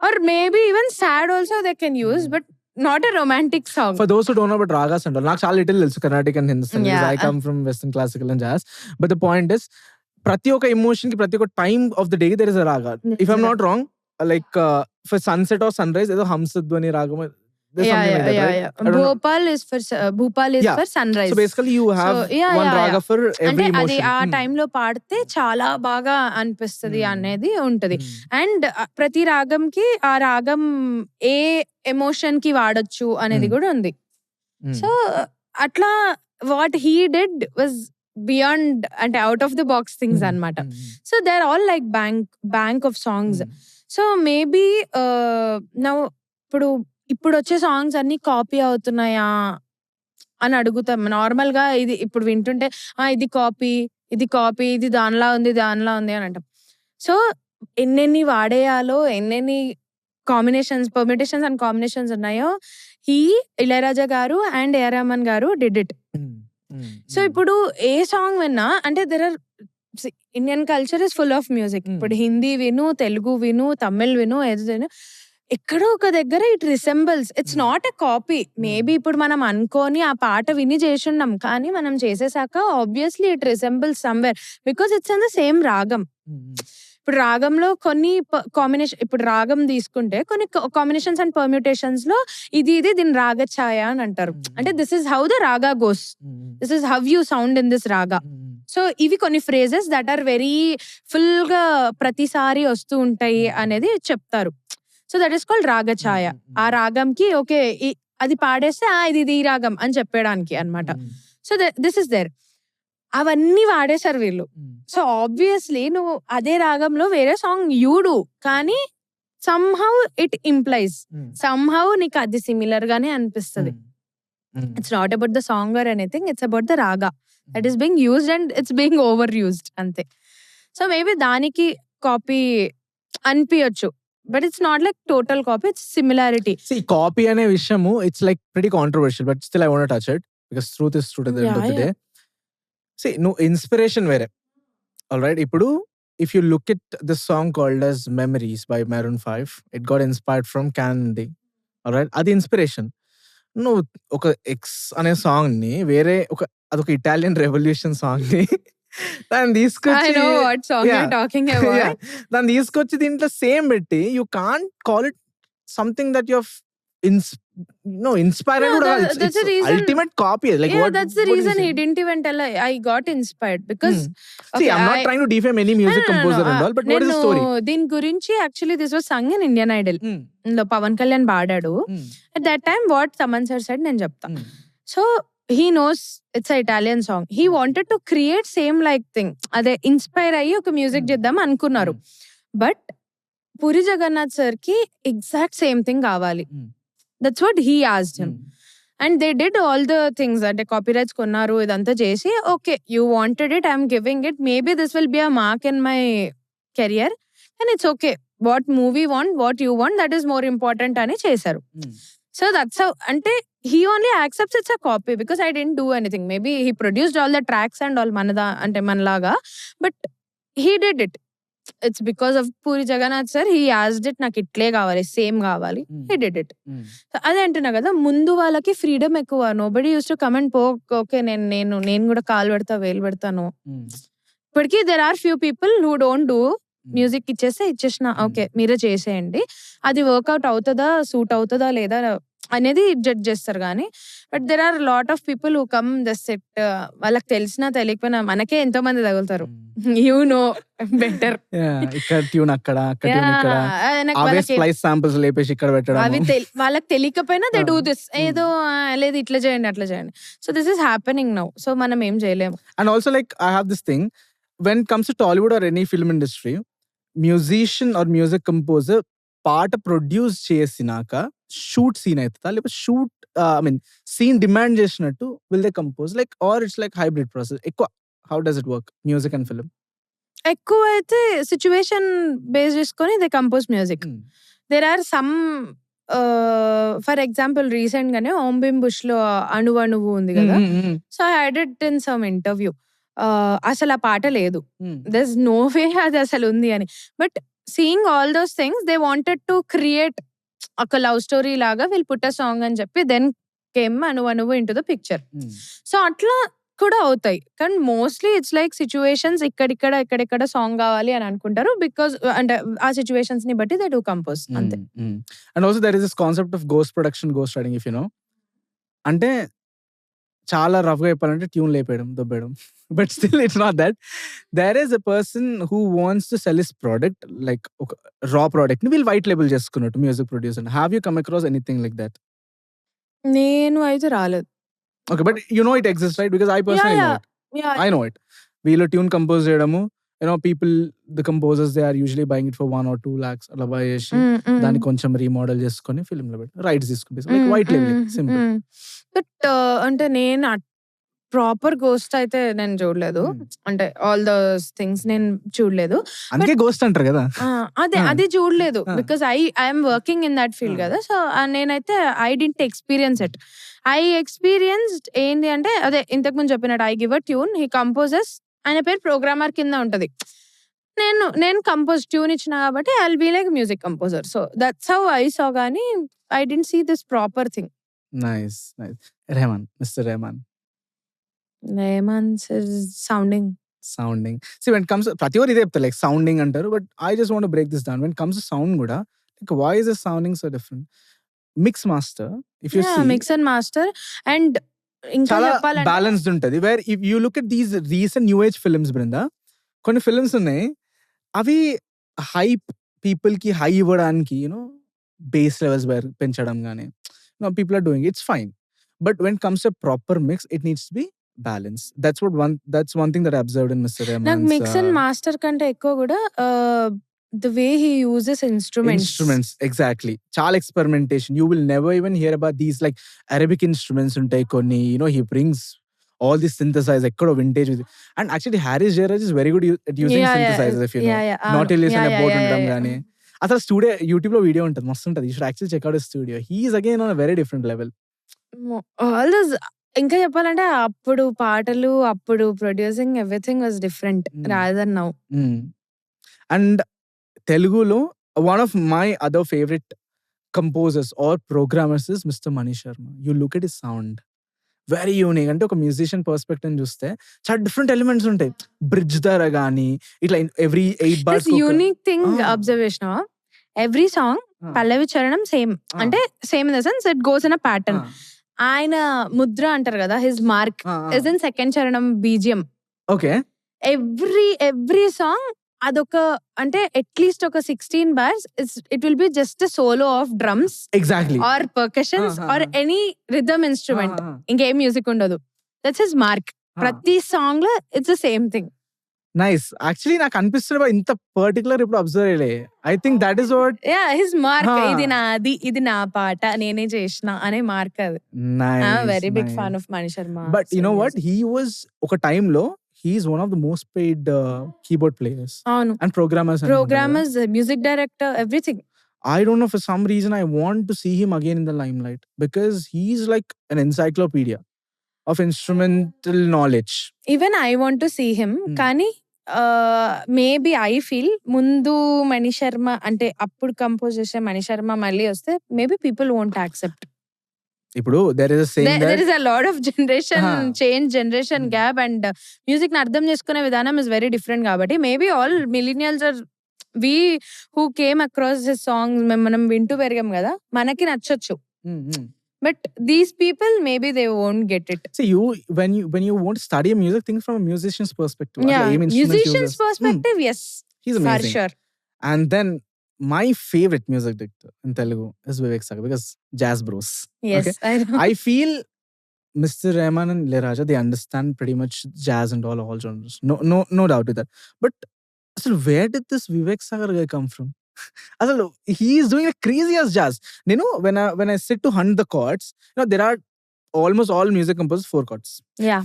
Or maybe even sad also they can use, but not a romantic song. For those who don't know about ragas and all, నాకు చాలా little తెలుసు Carnatic and Hindustani, because I come from Western classical and jazz. But the point is, ప్రతి ఒక్క emotion కి ప్రతి ఒక్క time of the day there is a raga. If I'm not wrong, like for sunset or sunrise ఏదో హంసధ్వని రాగం. Bhopal is for sunrise. So basically you have one raga for every అంటే అది emotion. ఆ time లో పాడితే చాలా బాగా అనిపిస్తది అనేది ఉంటది. అండ్ ప్రతి రాగంకి ఆ రాగం ఏ ఎమోషన్ కి వాడొచ్చు అనేది కూడా ఉంది. సో అట్లా what he did was beyond, అంటే out of the box things అన్నమాట. So they are all like bank of songs. So maybe now ఇప్పుడు వచ్చే సాంగ్స్ అన్ని కాపీ అవుతున్నాయా అని అడుగుతాం నార్మల్ గా. ఇది ఇప్పుడు వింటుంటే ఇది కాపీ ఇది దానిలా ఉంది అని అంటాం. సో ఎన్నెన్ని వాడేయాలో, ఎన్నెన్ని పర్మిటేషన్స్ అండ్ కాంబినేషన్స్ ఉన్నాయో ఇళయరాజా గారు అండ్ ఏఆర్ రెహమాన్ గారు డిడ్ ఇట్. సో ఇప్పుడు ఏ సాంగ్ విన్నా అంటే Indian culture is full of music. ఇప్పుడు హిందీ విను, తెలుగు విను, తమిళ్ విను, ఏదైనా ఎక్కడో ఒక దగ్గర it resembles. It's not a copy. Maybe ఇప్పుడు మనం అనుకోని ఆ పాట విని చేసున్నాం, కానీ మనం చేసేసాక obviously it resembles somewhere because it's in the same ragam. ఇప్పుడు రాగంలో కొన్ని కాంబినేషన్, ఇప్పుడు రాగం తీసుకుంటే కొన్ని కాంబినేషన్స్ అండ్ పర్మ్యూటేషన్స్ లో ఇది దీని రాగ ఛాయ అని అంటారు. అంటే this is how the raga goes, this is how you sound in this raga. So ఇవి కొన్ని phrases that are very full గా ప్రతిసారి వస్తూ ఉంటాయి అనేది చెప్తారు. సో దట్ ఈస్ కాల్డ్ రాగ ఛాయ. ఆ రాగంకి ఓకే అది పాడేస్తే ఇది ఈ రాగం అని చెప్పడానికి అన్నమాట. So this is there. అవన్నీ వాడేశారు వీళ్ళు. సో ఆబ్వియస్లీ నువ్వు అదే రాగంలో వేరే సాంగ్ యూడు, కానీ సమ్హౌ ఇట్ ఇంప్లైజ్, సమ్హౌ నీకు అది సిమిలర్ గానే అనిపిస్తుంది. It's not about the song or anything, it's about the raga that is being used and it's being over used అంతే. సో మేబీ దానికి కాపీ అనిపించచ్చు, but it's not like total copy, it's similarity. Copy అనే విషయము it's like pretty controversial, but still I want to touch it because truth is truth at the end of the day. నువ్వు inspiration వేరే, all right. ఇప్పుడు if you look it this song called as memories by Maroon 5, it got inspired from Canon in D, all right. అది inspiration. నువ్వు ఒక X అనే song ని వేరే అదొక ఇటాలియన్ రెవల్యూషన్ సాంగ్ ని దాన్ని తీసుకొచ్చి దాన్ని తీసుకొచ్చి దీంట్లో సేమ్ పెట్టి you can't call it something that you inspired. It's ultimate copy. Like, yeah, that's the reason he didn't even tell I got inspired because see, I'm not trying to defame any music composer and all, but what is the story? Din gurinchi actually this was sung in Indian Idol. No, Pawan Kalyan paadadu. At that time what Taman sir said nen chepta. So he knows it's an Italian song. He wanted to create same like thing. Ade inspire ayyi oka music cheddam anukunnaru. But Puri Jagannath sir ki exact same thing kavali. That's what he asked him. And they did all the things that the copyrights konnaru idantha chesi, okay, you wanted it, I'm giving it, maybe this will be a mark in my career and it's okay. What movie want, what you want, that is more important ani chesaru. So that's how, ante he only accepts it's a copy because I didn't do anything. Maybe he produced all the tracks and all manada ante manlaga, but he did it. It's because of Puri Jagannath sir, he asked it, నాకు ఇట్లే కావాలి, same కావాలి, he did it. అదే అంటున్నా కదా, ముందు వాళ్ళకి freedom ఎక్కువ. Nobody used to come and పో, ఓకే నేను కూడా కాలు పెడతా, వేలు పెడతాను. ఇప్పటికీ there are few people who don't do, music ఇచ్చేసిన ఓకే మీరే చేసేయండి, అది వర్కౌట్ అవుతుందా, సూట్ అవుతుందా లేదా అనేది జడ్జ్ చేస్తారు. కానీ but there are lot of people who come just set, వాళ్ళకి తెలిసినా తెలియకపోయినా మనకే ఎంతో మంది తగులుతారు. You know better. ఇక్కడ ట్యూన్ అక్కడ, శాంపిల్స్ లేపేసి ఇక్కడ పెట్టడం, అవి వాళ్ళకి తెలియకపోయినా దే డూ దిస్, ఏదో లేదు ఇట్లా చేయండి అట్లా చేయండి. So this is happening now. So మనం ఏం చేయలేము. And also like I have this thing, when comes to Tollywood or any film industry, musician or music composer పాట ప్రొడ్యూస్ చేసినాక షూట్ సీన్ అవుతుందా, లేకపోతే shoot I mean scene demand చేసినట్టు will they compose, like or it's like hybrid process? ఎక్కువ how does it work, music and film? ఎక్కువ అయితే situation base చేసుకొని they compose music. There are some, for example recent గానే ఓం బిమ్ బుష్ లో అణువు ఉంది కదా, so I did in some interview, అసలు ఆ పాట లేదు, దర్ ఇస్ నో వే అది అసలు ఉంది అని. But seeing all those things, they wanted to create a love story laga, we'll put a song అని చెప్పి then came అణువు into the picture. సో అట్లా కూడా అవుతాయి. కానీ మోస్ట్లీ ఇట్స్ లైక్ సిచ్యువేషన్స్, ఇక్కడెక్కడ సాంగ్ కావాలి అని అనుకుంటారు, బికాస్ అంటే ఆ సిచ్యువేషన్స్ ని బట్టి దే డూ కంపోజ్ అంతే. And also there is this concept of ghost production, ghost riding, if you know. అంటే చాలా రఫ్ గా చెప్పాలంటే ట్యూన్ లేపేయడం, దొబ్బేయడం. But still it's not that. There is a person who wants to sell his product, like raw product ni will white label చేసుకున్నట్టు music producer. Have you come across anything like that? నేను అయితే రాలేదు. Okay, but you know it exists, right? Because I personally know it. Yeah. I know it. వీళ్ళు tune compose చేయడము, you know, people, the composers, they are usually buying it for 1 or 2 lakhs అలా buy చేసి దాన్ని కొంచెం remodel చేసుకొని film లో పెట్టి rights తీసుకుంటే like white label, simple. But అంటే నేను ప్రాపర్ గోస్ట్ అయితే నేను చూడలేదు, అంటే ఆల్ దోస్ థింగ్స్ నేను చూడలేదు. అందుకే గోస్ట్ అంటారు కదా. అది చూడలేదు because I'm working in that field కదా. సో నేనైతే I didn't experience it. I experienced ఏంటి అంటే అదే ఇంతకు ముందు చెప్పినట్టు, I give a tune, he composes ఆయన పేరు ప్రోగ్రామర్ కింద ఉంటది. నేను కంపోజ్ ట్యూన్ ఇచ్చిన కాబట్టి I will be like music composer. So that's how I saw, గానీ I didn't see this proper thing. Nice. Rahman, mister Rahman. Rahman's is sounding. See, when it comes to ప్రతి ఒక్కరు ఇదే చెప్తారు, లైక్ సౌండింగ్ అంటారు. But I just want break this down. When it comes to sound కూడా, like why is the sounding so different? Mix master, if you see, mix and master and ఇంకా చాలా చెప్పాలంటే balanced ఉంటది. Where if you look at these recent new age films Brinda, కొన్ని films ఉన్నాయి, అవి hype people కి high ఇవ్వడానికి you know base levels పెంచడం కానీ people are doing, it's fine. But when comes to proper mix, it needs to be balance. that's one thing that I observed in Mr. నాకు Rahman's mix and master కంటే ఎక్కువ కూడా the way he uses instruments. Exactly. చాలా experimentation. You will never even hear about these like Arabic instruments ఉంటాయి కొన్ని, he brings all these synthesizers, ekkado vintage with. And actually Haris Jayaraj is very good at using synthesizers, if you know. Not Elias and board ఉండడం కానీ, అసలు studio YouTube లో video ఉంటుంది, మస్తు ఉంటుంది. You should actually check out his studio. He is again on a very different level. All this. ఇంకా చెప్పాలంటే అప్పుడు పాటలు, అప్పుడు producing, everything was different rather than now. And తెలుగులో one of my other favorite composers or programmers is Mr. Mani Sharma. You look at his sound, very unique. అంటే ఒక musician perspective చూస్తే చాలా డిఫరెంట్ ఎలిమెంట్స్ ఉంటాయి. Bridge ధర కానీ ఇట్లా every 8 bars unique thing observation, every song pallavi charanam same, అంటే same in the sense it goes in a pattern. ఆయన ముద్ర అంటారు కదా, his mark is in second charanam BGM. Okay, every song అదొక, అంటే అట్లీస్ట్ ఒక 16 bars it will be just solo of drums exactly or percussions or any rhythm instrument, ఇంకేం music ఉండదు. That's his mark. ప్రతి సాంగ్ లో it's the same thing. Nice. Actually నాకు అనిపిస్తుంది ఇంత పర్టికులర్ ఇప్పుడు అబ్జర్వ్ అయ్యలే. I think that is what his mark. ఇది నాది, ఇది నా పాట, నేనే చేసిన అనే మార్క్ అది. Very big fan of Mani Sharma. But you know what, he was ఒక టైమ్ లో he is one of the most paid keyboard players and programmers, music director, everything. I don't know, for some reason I want to see him again in the limelight because he's like an encyclopedia of instrumental knowledge. Even I want to see him, కానీ maybe I feel ముందు మణి శర్మ అంటే అప్పుడు compose చేసే మణి శర్మ మళ్ళీ వస్తే maybe people won't accept. ఇప్పుడు there is a lot of generation change, generation gap, and music ని అర్థం చేసుకునే విధానం is very different కాబట్టి maybe all millennials are we who came across his songs, మనం వింటూ పెరిగాం కదా, మనకి నచ్చొచ్చు. But these people maybe they won't get it. See, when you want to study music, think from a musician's perspective. Musician's perspective, yes, he's amazing for sure. And then my favorite music director in Telugu is Vivek Sagar, because Jazz Bros. Yes, okay? I know. I feel Mr. Rahman and Ilayaraja, they understand pretty much jazz and all genres. No doubt with that. But asal where did this Vivek Sagar guy come from? Asal he is doing the craziest jazz. You know, when I sit to hunt the chords, there are almost all music composers 4 chords. Yeah.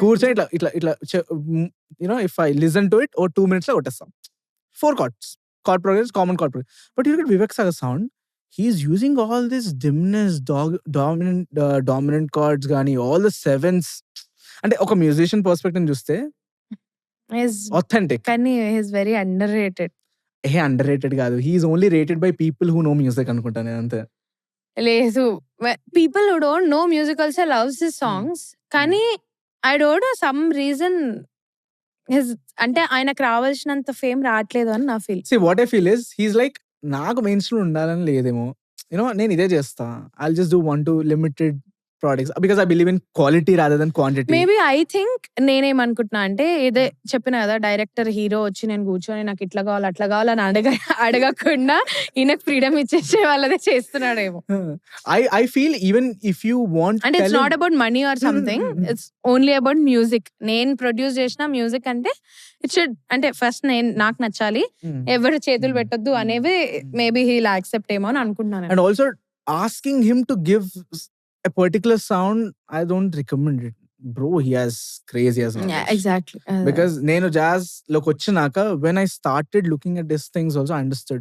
Kurchoni itla if I listen to it or 2 minutes la kottestam. 4 chords. Chord progression, common chord progression. But you look at Vivek Sagar's sound, he is using all this dimness, dominant chords gaani, all the sevens. And oka musician perspective chuste is authentic. Kani is very underrated. Underrated kaadu. He is only rated by people who know music anukunta nenu ante. Ledu. People who don't know music also loves his songs. Kani I don't know, some reason అంటే ఆయనకు రావాల్సినంత fame రావట్లేదు అని నా feel. See, what I feel is he's like, నాకు main stream ఉండాలని లేదేమో, నేను ఇదే చేస్తా, I'll just do 1-2 limited products because I believe in quality rather than quantity. Maybe I think నేనేమనుకుంటున్నా అంటే, ఇదే చెప్పిన కదా, డైరెక్టర్ హీరో వచ్చి నేను కూర్చొని నాకు ఇట్లా కావాలి అట్లా కావాలని అడగకుండా ఈయనకు ఫ్రీడమ్ ఇచ్చేసే వాళ్ళదే చేస్తున్నాడేమో. I feel even if you want, అంటే it's not about money or something, it's only about music. నేను ప్రొడ్యూస్ చేసిన మ్యూజిక్ అంటే ఇట్ షుడ్, అంటే ఫస్ట్ నాకు నచ్చాలి, ఎవరు చేతులు పెట్టొద్దు అనేవి మేబీ హీల్ యాక్సెప్ట్ ఏమో అని అనుకుంటున్నాను. And also asking him to give a particular sound, I don't recommend it. Bro, he has crazy as well. Yeah, exactly. Because nenu jazz loki vachinaka, when I started looking at these things also, I understood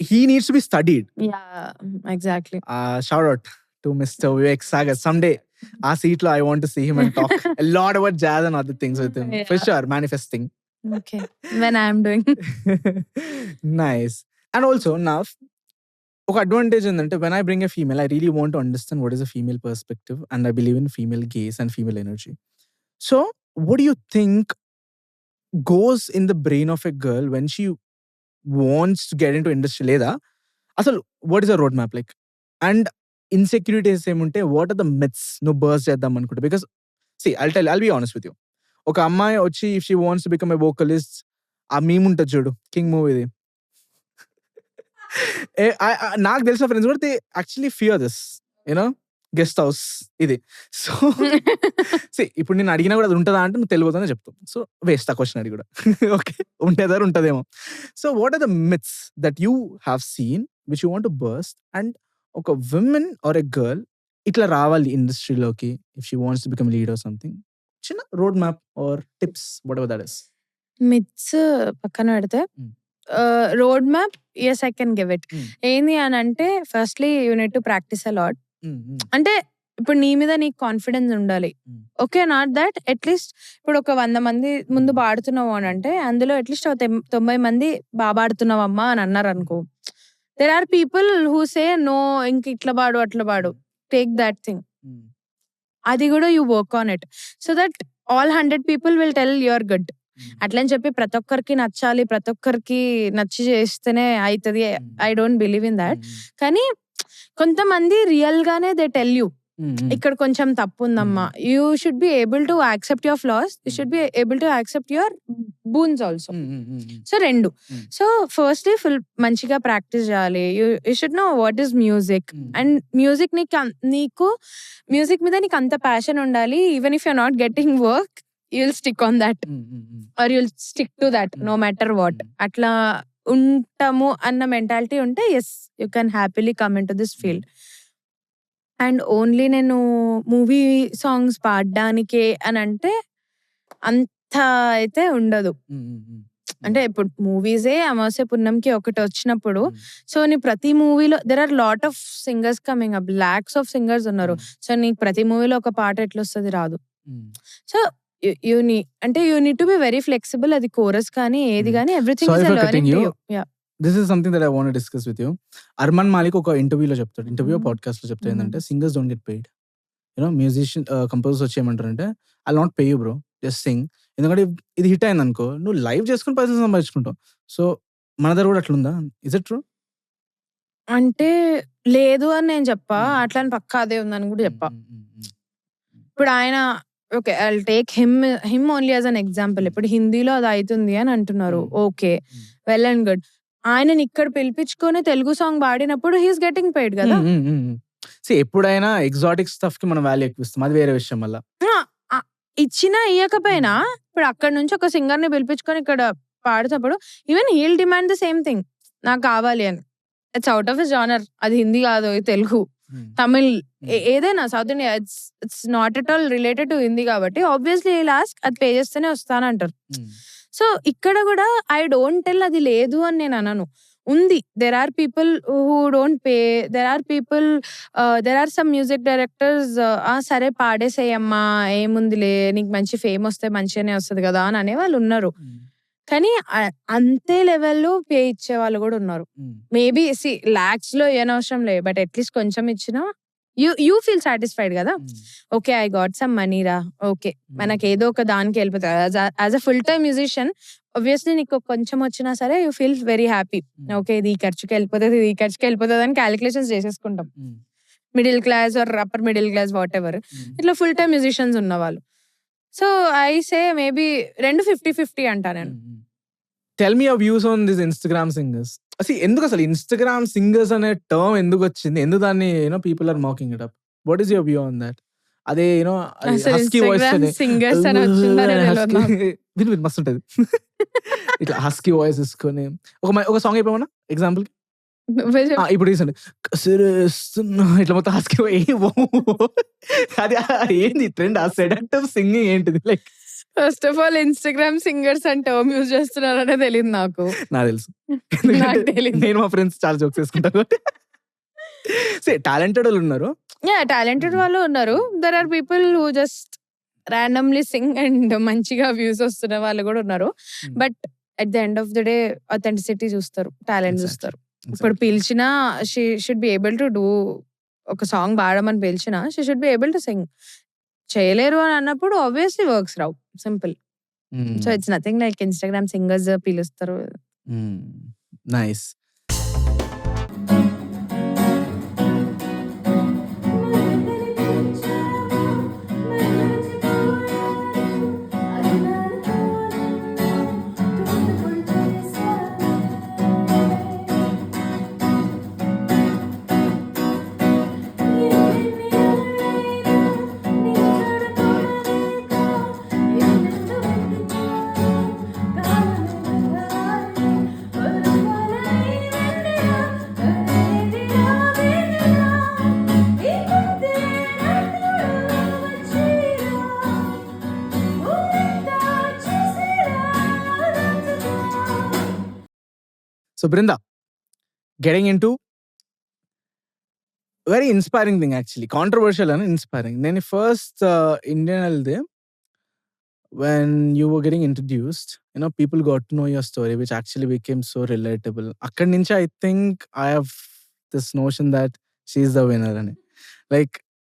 he needs to be studied. Yeah, exactly. Shout out to Mr. Vivek Sagar. Someday ఆ seat లో I want to see him and talk a lot about jazz and other things with him. For Yeah. sure, manifesting. Okay. When I am doing. Nice. And also now ఒక advantage ఏంటంటే when I bring a female, I really want to understand what is a female perspective, and I believe in female gaze and female energy. So what do you think goes in the brain of a girl when she wants to get into industry? లేదా అసలు what is a road map like? And insecurities ఏముంటే what are the myths నువ్వు burst చేద్దాం అనుకుంటే? Because I'll be honest with you. ఒక అమ్మాయి వచ్చి if she wants to become a vocalist, ఆ మీమ్ ఉంటుంది చూడు కింగ్ మూవీది, నాకు తెలిసిన ఫ్రెండ్స్ కూడా they actually fear this you know guest house ఇది. సో ఇప్పుడు నేను అడిగినా కూడా అది ఉంటుందా అంటే నువ్వు తెలియదని చెప్తావు. సో వేస్ట్ ఆ క్వశ్చన్ అడిగి కూడా. ఓకే, ఉంటుందేమో. So what are the myths that you have seen which you want to burst? And ఒక విమెన్ ఆర్ ఎ గర్ల్ ఇట్లా రావాలి ఇండస్ట్రీలోకి if she wants to become lead or something, చిన్న road map or tips whatever that is. Myths పక్కన పెడితే road map yes I can give it. ఏంది అని అంటే firstly you need to practice a lot. అంటే ఇప్పుడు నీ మీద నీకు కాన్ఫిడెన్స్ ఉండాలి. ఓకే, నాట్ దట్ అట్లీస్ట్ ఇప్పుడు ఒక 100 మంది ముందు పాడుతున్నావు అని అంటే అందులో అట్లీస్ట్ 90 మంది బాగా పాడుతున్నావమ్మా అని అన్నారు అనుకో. There are people who say no, ఇంక ఇట్లా పాడు అట్లా పాడు, టేక్ దట్ థింగ్. అది కూడా you work on it so that all 100 people will tell you are good. అట్లని చెప్పి ప్రతి ఒక్కరికి నచ్చాలి, ప్రతి ఒక్కరికి నచ్చి చేస్తేనే అవుతుంది. I don't believe in that. కానీ కొంతమంది రియల్ గానే దే టెల్ యూ ఇక్కడ కొంచెం తప్పు ఉందమ్మా. You should be able to accept your floss, you should be able to accept your Boon's also. So రెండు. సో ఫస్ట్లీ ఫుల్ మంచిగా ప్రాక్టీస్ చేయాలి. You should know what is music. And music నీకు music మీద నీకు అంత passion ఉండాలి. Even if you're not getting work you'll stick on that or you'll stick to that no matter what. అట్లా ఉంటాము అన్న మెంటాలిటీ ఉంటే yes you can happily come into this field. And only నేను movie songs పాడడానికే అని అంటే అంత అయితే ఉండదు. అంటే ఇప్పుడు మూవీసే అమావాస్య పున్నంకి ఒకటి వచ్చినప్పుడు సో నీ ప్రతి మూవీలో there are lot of singers coming up, lots of singers ఉన్నారు. సో నీకు ప్రతి మూవీలో ఒక పాట ఎట్లా వస్తుంది? రాదు. So you need to be very flexible. అది కోరస్ కానీ ఏది కానీ everything is a learning to you. Yeah, this is something that I want to discuss with you. Armaan Malik ఒక ఇంటర్వ్యూలో చెప్తాడు, ఇంటర్వ్యూ పాడ్కాస్ట్ లో చెప్తాడు ఏంటంటే singers don't get paid. You know musician composers వచ్చి ఏమంటారంటే I not pay you bro, just Singh. ఎందుకంటే ఇది హిట్ అయింది అనుకో నువ్వు లైవ్ చేసుకుని పైసలు సంపాదించుకుంటావు. సో మన దగ్గర కూడా అట్లుందా? Is it true? అంటే లేదు అని నేను చెప్పా, అట్లా అని పక్కా అదే ఉందని కూడా చెప్పా. ఇప్పుడు ఆయన okay I will take him only as an example. ఇప్పుడు హిందీలో అది అవుతుంది అని అంటున్నారు, ఓకే వెల్ అండ్ గుడ్. ఆయనని ఇక్కడ పిలిపించుకొని తెలుగు సాంగ్ పాడినప్పుడు హీఈస్ గెటింగ్ పెయిడ్ కదా. ఎప్పుడైనా ఎగ్జాటిక్ స్టఫ్ కి మనం వాల్యూ ఎక్కువ ఇస్తాం, అది వేరే విషయం. మళ్ళీ ఇచ్చినా ఇయ్యకపోయినా ఇప్పుడు అక్కడ నుంచి ఒక సింగర్ ని పిలిపించుకొని ఇక్కడ పాడుతున్నప్పుడు even he'll demand the same thing, నాకు కావాలి అని. It's out of his genre. అది హిందీ కాదు, తెలుగు, తమిళ్, ఏదైనా south India, it's not at all related to Hindi కాబట్టి ఆబ్వియస్లీ లాస్ట్ అది పే చేస్తేనే వస్తానంటారు. సో ఇక్కడ కూడా ఐ డోంట్ టెల్ అది లేదు అని నేను అనను. ఉంది, there are people who don't pay, there are some music directors సరే పాడేసేయమ్మా ఏముందిలే నీకు మంచి ఫేమ్ వస్తే మంచిగానే వస్తుంది కదా అని అనేవాళ్ళు ఉన్నారు. కానీ అంతే లెవెల్లో పే ఇచ్చే వాళ్ళు కూడా ఉన్నారు. మేబీ లాక్స్ లో ఏనవసరం లేదు, బట్ అట్లీస్ట్ కొంచెం ఇచ్చినా యూ ఫీల్ సాటిస్ఫైడ్ కదా. Okay I got some money రా, ఓకే మనకి ఏదో ఒక దానికి వెళ్ళిపోతుంది. As a full time musician obviously నీకు కొంచెం వచ్చినా సరే you feel very happy. Okay ఇది ఈ ఖర్చుకి వెళ్ళిపోతుంది, ఇది ఈ ఖర్చుకి వెళ్ళిపోతుంది అని క్యాలిక్యులేషన్స్ చేసేసుకుంటాం. Middle class or upper middle class whatever, ఇట్లా ఫుల్ టైమ్ మ్యూజిషియన్స్ ఉన్న వాళ్ళు. సో ఐ సే మేబీ 50-50 అంటా నేను. Tell me your views on this Instagram singers. ఎందుకు అసలు ఇన్స్టాగ్రామ్ సింగర్స్ అనే టర్మ్ ఎందుకు వచ్చింది? ఎందుకు దాన్ని people are mocking it up? What is your view on that? అదే హస్కీ వాయిస్ సింగర్స్ అని వచ్చిందని మస్తు ఉంటది. ఇట్లా హస్కీ వాయిస్ తీసుకొని ఒక సాంగ్ అయిపోమన్నా ఎగ్జాంపుల్ ఇప్పుడు తీసండి ఇట్లా మొత్తం హస్కీ అది ఏంది ట్రెండ్? ఆ సెడక్టివ్ సింగింగ్ ఏంటిది? Like first of all Instagram singers అని టర్మ్ యూజ్ చేస్తున్నారనే తెలియదు నాకు తెలుసు. నాకు తెలీదు. నేను మా ఫ్రెండ్స్ చాలా జోక్స్ చేసుకుంటాను. టాలెంటెడ్ వాళ్ళు ఉన్నారు. టాలెంటెడ్ వాళ్ళు ఉన్నారు. There are people who just randomly sing and మంచిగా వ్యూస్ వస్తున్న వాళ్ళు కూడా ఉన్నారు. But at the end of the day authenticity చూస్తారు, టాలెంట్ చూస్తారు. ఇప్పుడు పిలిచినా she should be able to do, ఒక సాంగ్ పాడమని పిలిచినా she should be able to sing. చేయలేరు అని అన్నప్పుడు ఆబ్వియస్లీ వర్క్స్ రావు, simple. So it's nothing like Instagram singers పిలుస్తారు. Nice. So Brinda, getting into very inspiring thing actually, controversial and inspiring. Then first Indian Idol, when you were getting introduced, people got to know your story, which actually became so relatable. Akkad nunchi I think I have this notion that she is the winner అని. Like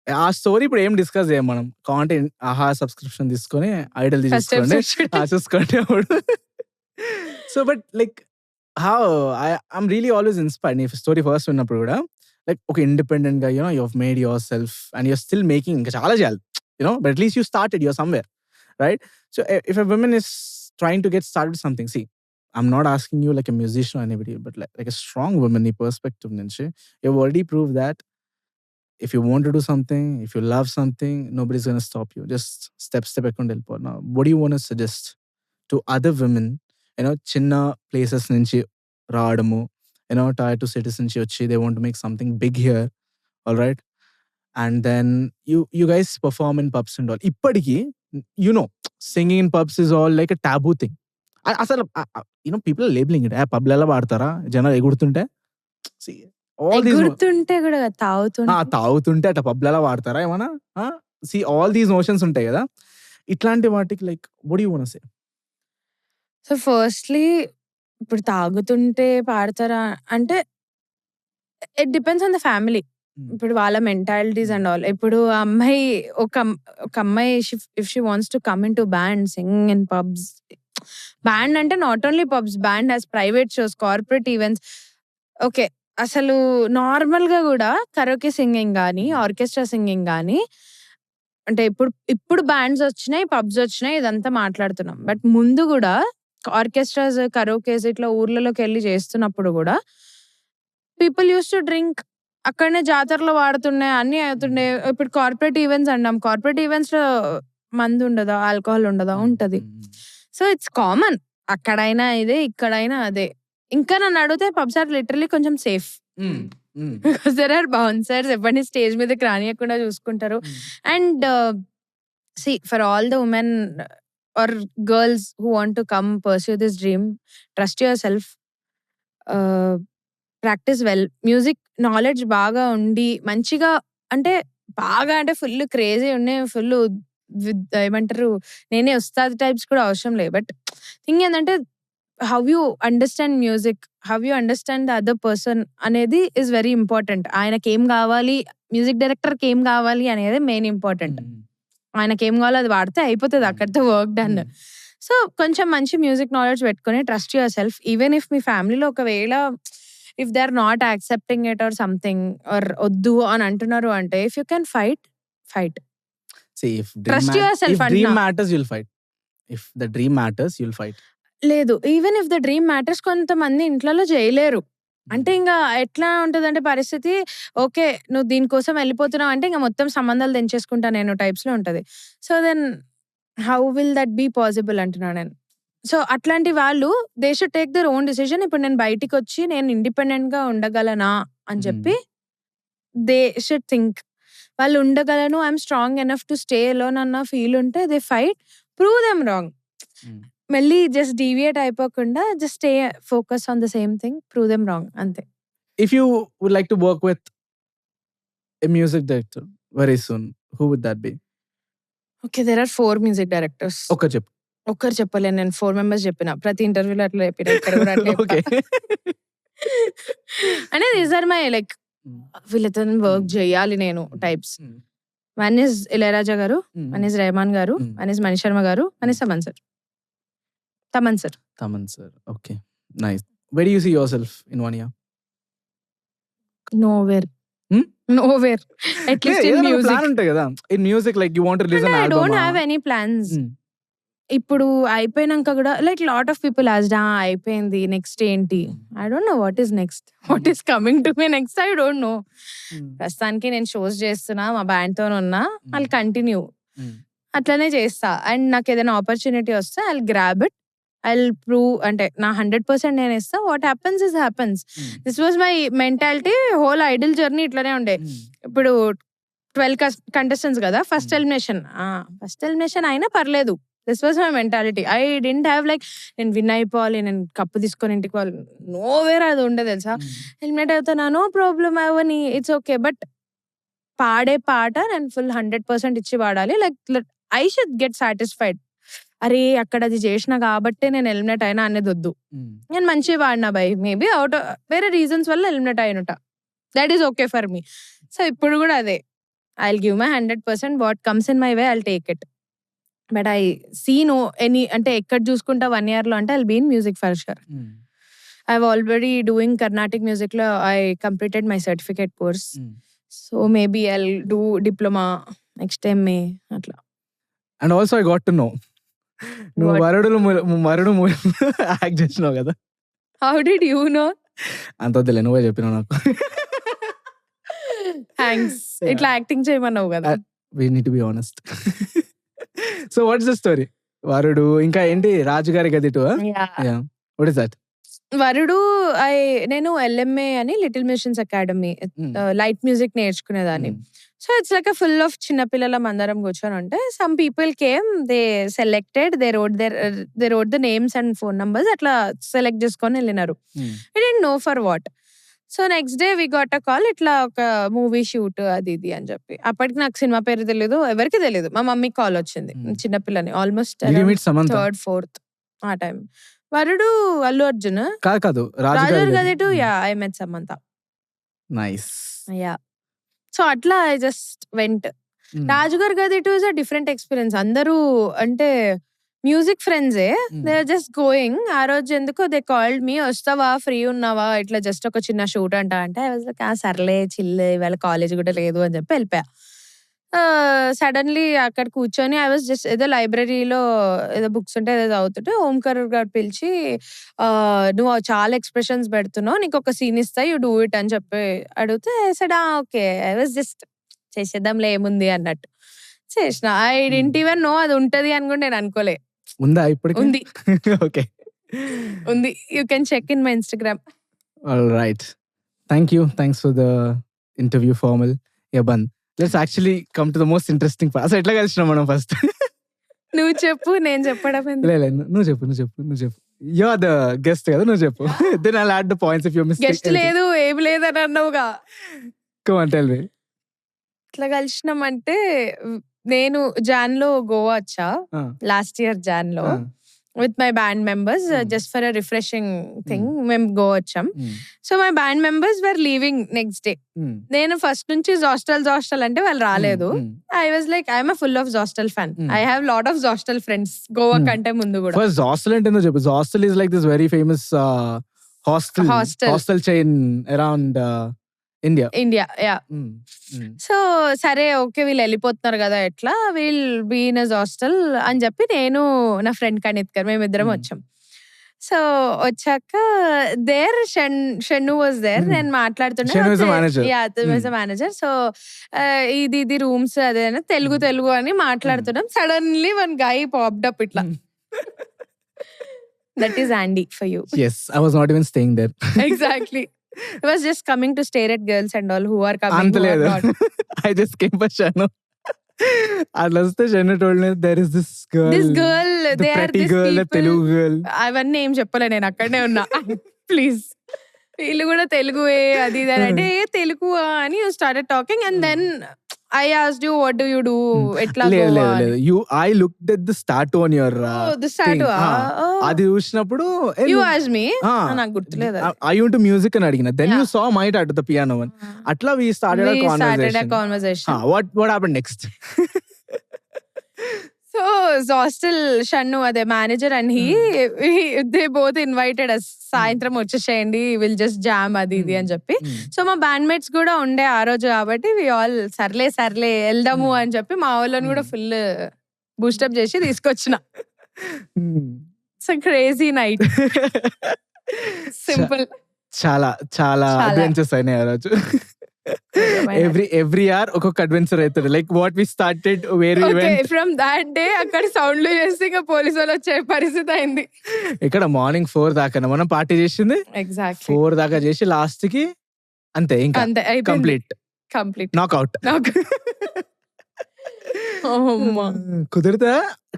ఆ story ఇప్పుడు ఏం discuss చేయం మనం, కాంటే ఆహా subscription తీసుకొని Idol తీసుకోండి చూసుకోండి అప్పుడు. So but like how I'm really always inspired. If story first విన్నప్పుడు కూడా like okay, independent గా you've made yourself and you're still making ఇంకా చాలా చేయాలి, but at least you started, you're somewhere, right? So if a woman is trying to get started something, see, I'm not asking you like a musician or anybody, but like a strong woman in perspective nunchi you've already proved that if you want to do something, if you love something, nobody's going to stop you. Just step ekkondu vellipo. Now what do you want to suggest to other women, చిన్న places నుంచి రావడము, tier 2 cities నుంచి వచ్చి they want to make something big here, all right, and then you guys perform in pubs and all. ఇప్పటికి singing in pubs is all like a taboo thing. అసలు people are labeling it, పబ్లు ఎలా వాడతారా జనాలు ఎగురుతుంటే, see all these ఎగురుతుంటే కూడా తాగుతుంటే అట్లా పబ్లు ఎలా వాడతారా ఏమన్నా, see all these notions ఉంటాయి కదా. ఇట్లాంటి వాటికి like what do you want to say? So firstly ఇప్పుడు తాగుతుంటే పాడతారా అంటే it depends on the family. ఇప్పుడు వాళ్ళ మెంటాలిటీస్ అండ్ ఆల్. ఇప్పుడు అమ్మాయి ఒక అమ్మాయి if she wants to come in to band, sing in pubs, band అంటే not only pubs, band has private shows, corporate events. Okay, అసలు నార్మల్ గా కూడా కరోకే సింగింగ్ కానీ ఆర్కెస్ట్రా సింగింగ్ కానీ, అంటే ఇప్పుడు బ్యాండ్స్ వచ్చినాయి, పబ్స్ వచ్చినాయి, ఇదంతా మాట్లాడుతున్నాం. బట్ ముందు కూడా ఆర్కెస్ట్రాస్, కరోకేస్ ఇట్లా ఊర్లలోకి వెళ్ళి చేస్తున్నప్పుడు కూడా పీపుల్ యూస్ టు డ్రింక్. అక్కడనే జాతరలో వాడుతున్నాయి, అన్ని అవుతుండే. ఇప్పుడు కార్పొరేట్ ఈవెంట్స్ అన్నాం, కార్పొరేట్ ఈవెంట్స్ లో మందు ఉండదా, ఆల్కహాల్ ఉండదా? ఉంటది. సో ఇట్స్ కామన్, అక్కడైనా ఇదే, ఇక్కడైనా అదే. ఇంకా నన్ను అడిగితే పబ్స్ ఆర్ లిటరలీ కొంచెం safe. Because there are bouncers, ఎవరిని స్టేజ్ మీదకి రానియకుండా చూసుకుంటారు. And see, for all the women or girls who want to come pursue this dream, trust yourself, practice well, music knowledge బాగా ఉండి మంచిగా, అంటే బాగా అంటే ఫుల్ క్రేజీ ఉన్నాయి, ఫుల్ ఏమంటారు నేనే ఉస్తాద్ టైప్స్ కూడా అవసరం లేదు. బట్ థింగ్ ఏంటంటే how you understand music, how you understand the other person అనేది ఈజ్ వెరీ ఇంపార్టెంట్. ఆయనకి ఏం కావాలి, మ్యూజిక్ డైరెక్టర్కి ఏం కావాలి అనేది మెయిన్ ఇంపార్టెంట్. ఆయనకి ఏం కావాలో అది వాడితే అయిపోతుంది, అక్కడితో వర్క్ డన్. సో కొంచెం మంచి మ్యూజిక్ నాలెడ్జ్ పెట్టుకొని trust yourself. Even if మీ ఫ్యామిలీలో ఒకవేళ if they are not accepting it or something or వద్దు అని అంటున్నారు అంటే, if you can fight. See, if Trust yourself, if dream Anna. matters, you'll fight. If the dream matters, you'll fight. లేదు, even if the dream matters కొంతమంది ఇంట్లో చేయలేరు. అంటే ఇంకా ఎట్లా ఉంటదంటే పరిస్థితి, ఓకే నువ్వు దీనికోసం వెళ్ళిపోతున్నావు అంటే ఇంకా మొత్తం సంబంధాలు తెంచేసుకుంటా నేను టైప్స్ లో ఉంటది. So then how will that be possible అంటున్నాను నేను. సో అట్లాంటి వాళ్ళు they should take their own decision. ఇప్పుడు నేను బయటికి వచ్చి నేను ఇండిపెండెంట్ గా ఉండగలనా అని చెప్పి దే షుడ్ థింక్. వాళ్ళు ఉండగలను, I'm strong enough to stay alone అన్న ఫీల్ ఉంటే they fight, prove them wrong. మళ్ళీ జస్ట్ డీవియేట్ అయిపోకుండా just stay focus on the same thing, prove them wrong, అంతే. If you would like to work with a music director very soon, who would that be? Okay, there are 4 music directors. ఒక్కరు చెప్పు. ఒక్కరు చెప్పలేను, నేను 4 members చెప్పిన. ప్రతి ఇంటర్వ్యూలో అట్లా చెప్పిన, ఇక్కడ కూడా అట్లా ఓకే. అంటే దీస్ ఆర్ మై లైక్ వీళ్ళతో వర్క్ చేయాలి నేను టైప్స్. వన్ ఇస్ ఇళయరాజా గారు, వన్ ఇస్ రెహమాన్ గారు, one is Mani Sharma garu, one is Thaman sir. Thaman sir. Okay, nice. Where do you see yourself in 1 year? Nowhere. At least in music. Plan ఉంటాయి కదా in music, like you want to release an I album. don't have any plans. ఇప్పుడు అయిపోయినాక కూడా like lot of people asked అయిపోయింది next ఏంటి. I don't know what is next, what is coming to me next. I don't no. ప్రస్తుతానికి నేను shows చేస్తున్నా, మా band తో ఉన్నా, ఐల్ కంటిన్యూ అట్లనే చేస్తా. అండ్ నాకు ఏదైనా ఆపర్చునిటీ వస్తే I'll grab it, I'll prove. అంటే నా 100% నేను ఇస్తా. What happens is happens. This was my mentality. Whole Idol journey ఇట్లానే ఉండే. ఇప్పుడు 12 కంటెస్టెంట్స్ కదా, ఫస్ట్ ఎలిమినేషన్ అయినా పర్లేదు. This was my mentality. I didn't have like నేను విన్ అయిపోవాలి, నేను కప్పు తీసుకొని ఇంటికి పోవాలి. నోవేర్ అది ఉండదు తెలుసా. ఎలిమినేట్ అవుతానా, నో ప్రాబ్లమ్, అవని ఇట్స్ ఓకే. బట్ పాడే పాట నేను ఫుల్ 100% ఇచ్చి పాడాలి. Like I should get satisfied. అరే అక్కడ అది చేసిన కాబట్టే నేను ఎలిమినేట్ అయినా అనేది వద్దు. నేను మంచిగా పాడినా బై, మేబీ అవుట్ వేరే రీజన్స్ వల్ల ఎలిమినేట్ అయినట, that is okay for me. So ఇప్పుడు కూడా అదే, I will give my 100%. What comes in my way I will take it. But I see no any, అంటే ఎక్కడ చూసుకుంటా 1 year లో అంటే I will be in music for sure. I have already doing Carnatic music లో I completed my certificate course. So maybe I will do diploma next MA అట్లా. And also I got to know నువ్వు వరుడు act చేసినావు కదా. How did you know? అంత వద్దులే, నువ్వే చెప్పినావు నాకు. థ్యాంక్స్. ఇట్లా యాక్టింగ్ చేయమన్నావు కదా. we need to be honest. So what's the story? వరుడు ఇంకా ఏంటి, రాజుగారి గదిటు. Yeah. What is that? వరుడు నేను LMA అని little missions academy light music నేర్చుకునేదాన్ని. So it's like full of చిన్నపిల్లల అందరం కూర్చొని ఉంటే some people came, they selected, they wrote the names and phone numbers అట్లా సెలెక్ట్ చేసుకొని వెళ్ళినారు. I don't know for what. So next day we got a call, ఇట్లా ఒక మూవీ షూట్ అది ఇది అని చెప్పి. అప్పటికి నాకు సినిమా పేరు తెలియదు, ఎవరికి తెలియదు. మా మమ్మీకి కాల్ వచ్చింది, చిన్నపిల్లని, ఆల్మోస్ట్ 3rd 4th ఆ టైం. వరుడు అల్లు అర్జున్ కాదు, Raju Gari Gadhi two. Yeah, I met Samantha. Nice. Yeah, so అట్లా I just went. Raju Gari Gadhi two is a different experience. అందరూ అంటే మ్యూజిక్ ఫ్రెండ్సే, దే ఆర్ జస్ట్ గోయింగ్. ఆ రోజు ఎందుకో దే కాల్డ్ మీ, వస్తావా, ఫ్రీ ఉన్నావా, ఇట్లా జస్ట్ ఒక చిన్న షూట్ అంటే ఐ వాజ్ లైక్ సర్లే చిల్లే, ఇవాళ కాలేజ్ కూడా లేదు అని చెప్పి వెళ్ళిపోయా. సడన్లీ అక్కడ కూర్చొని ఐ వాజ్ జస్ట్ ఏదో లైబ్రరీలో ఏదో బుక్స్ ఉంటే ఏదో చదువుతుంటే ఓంకార్ గారు పిలిచి, నువ్వు చాలా ఎక్స్ప్రెషన్స్ పెడుతున్నావు, నీకు ఒక సీన్ ఇస్తా, యూ డూ ఇట్ అని చెప్పి అడిగితే సడా ఓకే. ఐ వాజ్ జస్ట్ చేసేద్దాంలే ఏముంది అన్నట్టు చేసిన. ఐ డింట్ ఈవెన్ నో అది ఉంటది అని కూడా నేను అనుకోలే. ఉందా ఇప్పటికి? ఉంది. ఓకే, ఉంది. You can check in my Instagram. All right, thanks for the interview formal. యబన్, let's actually come to the most interesting part. అసలు ఎట్లా కలిసినాం మనం ఫస్ట్? నువ్వు చెప్పు, నేను చెప్పడం ఎందుకు? లే, నువ్వు చెప్పు. యు ఆర్ ద గెస్ట్ కదా, నువ్వు చెప్పు. Then I'll add the points if you miss. Guest లేదు, ఏం లేదని అన్నావుగా. Come on, tell me. ఎట్లా కలిసినామంటే, నేను జాన్ లో గోవా వచ్చా లాస్ట్ ఇయర్ జాన్ లో with my band members, just for a refreshing thing మేము గోవా వచ్చాం. So my band members were leaving next day. నేను ఫస్ట్ నుంచి జాస్టల్ అంటే వాళ్ళు రాలేదు. I was like I'm full of Zostel fan. I have lot of Zostel friends Goa కంటే ముందు కూడా. ఫస్ట్ జాస్టల్ అంటే చెప్పు. Zostel is like this very famous hostel chain around India. Yeah. So సరే ఓకే, వీళ్ళు వెళ్ళిపోతున్నారు కదా, ఎట్లా we'll be in a hostel అని చెప్పి నేను నా ఫ్రెండ్ కనిత్కర్ మేమిద్దరం వచ్చాం. సో వచ్చాక దేర్ షెన్ను వాజ్ దేర్. నేను మాట్లాడుతున్నా, మేనేజర్. సో ఇది రూమ్స్ అదే తెలుగు అని మాట్లాడుతున్నాం. Suddenly one guy popped up ఇట్లా. That is Andy for you. Yes, I was not even staying there. Exactly. He was just coming to stare at girls and all who are coming, who are not. I just came for Shanu. At last Shanu told me there is this girl, the they are pretty this girl, people. the Telugu girl. అవన్నీ ఏం చెప్పలే, నేను అక్కడనే ఉన్నా. Please. వీళ్ళు కూడా తెలుగువే అది ఇది అని అంటే తెలుగు అని started talking and then I asked you what do you do ఎట్లా లేదు గోవా లేదు లేదు you I look at the start on your అది చూసినప్పుడు యు ఆస్క్డ్ మీ Ah. నాకు గుర్తులేదు ఐ యూంట్ మ్యూజిక్ అని అడిగిన then you Yeah. Saw my టాట్ ద పియానో వన్ అట్లా we started a conversation what happened next so hostel Shannu అదే manager and they both invited us సాయంత్రం వచ్చేసేయండి విల్ జస్ట్ జామ్ అది ఇది అని చెప్పి సో మా బ్యాండ్ మేట్స్ కూడా ఉండే ఆ రోజు కాబట్టి వి ఆల్ సర్లే వెళ్దాము అని చెప్పి మా వాళ్ళని కూడా ఫుల్ బూస్టప్ చేసి తీసుకొచ్చిన సో క్రేజీ నైట్ సింపుల్ చాలా చాలా చాలా. అడ్వెంచర్స్ అయినాయి ఆ రోజు ఎవ్రీ ఇయర్ ఒక్కొక్క అడ్వెంచర్ అవుతుంది like what we started where we okay went from that day అక్కడ సౌండ్లు చేస్తే ఇంకా పోలీసు వాళ్ళు వచ్చే పరిస్థితి అయింది ఇక్కడ మార్నింగ్ 4 దాకా మనం పార్టీ చేసింది ఎగ్జాక్ట్లీ 4 దాకా చేసి లాస్ట్ కి అంతే ఇంకా అంతే కంప్లీట్ కంప్లీట్ నాక్అవుట్ నాకు అమ్మా. కుదిరితే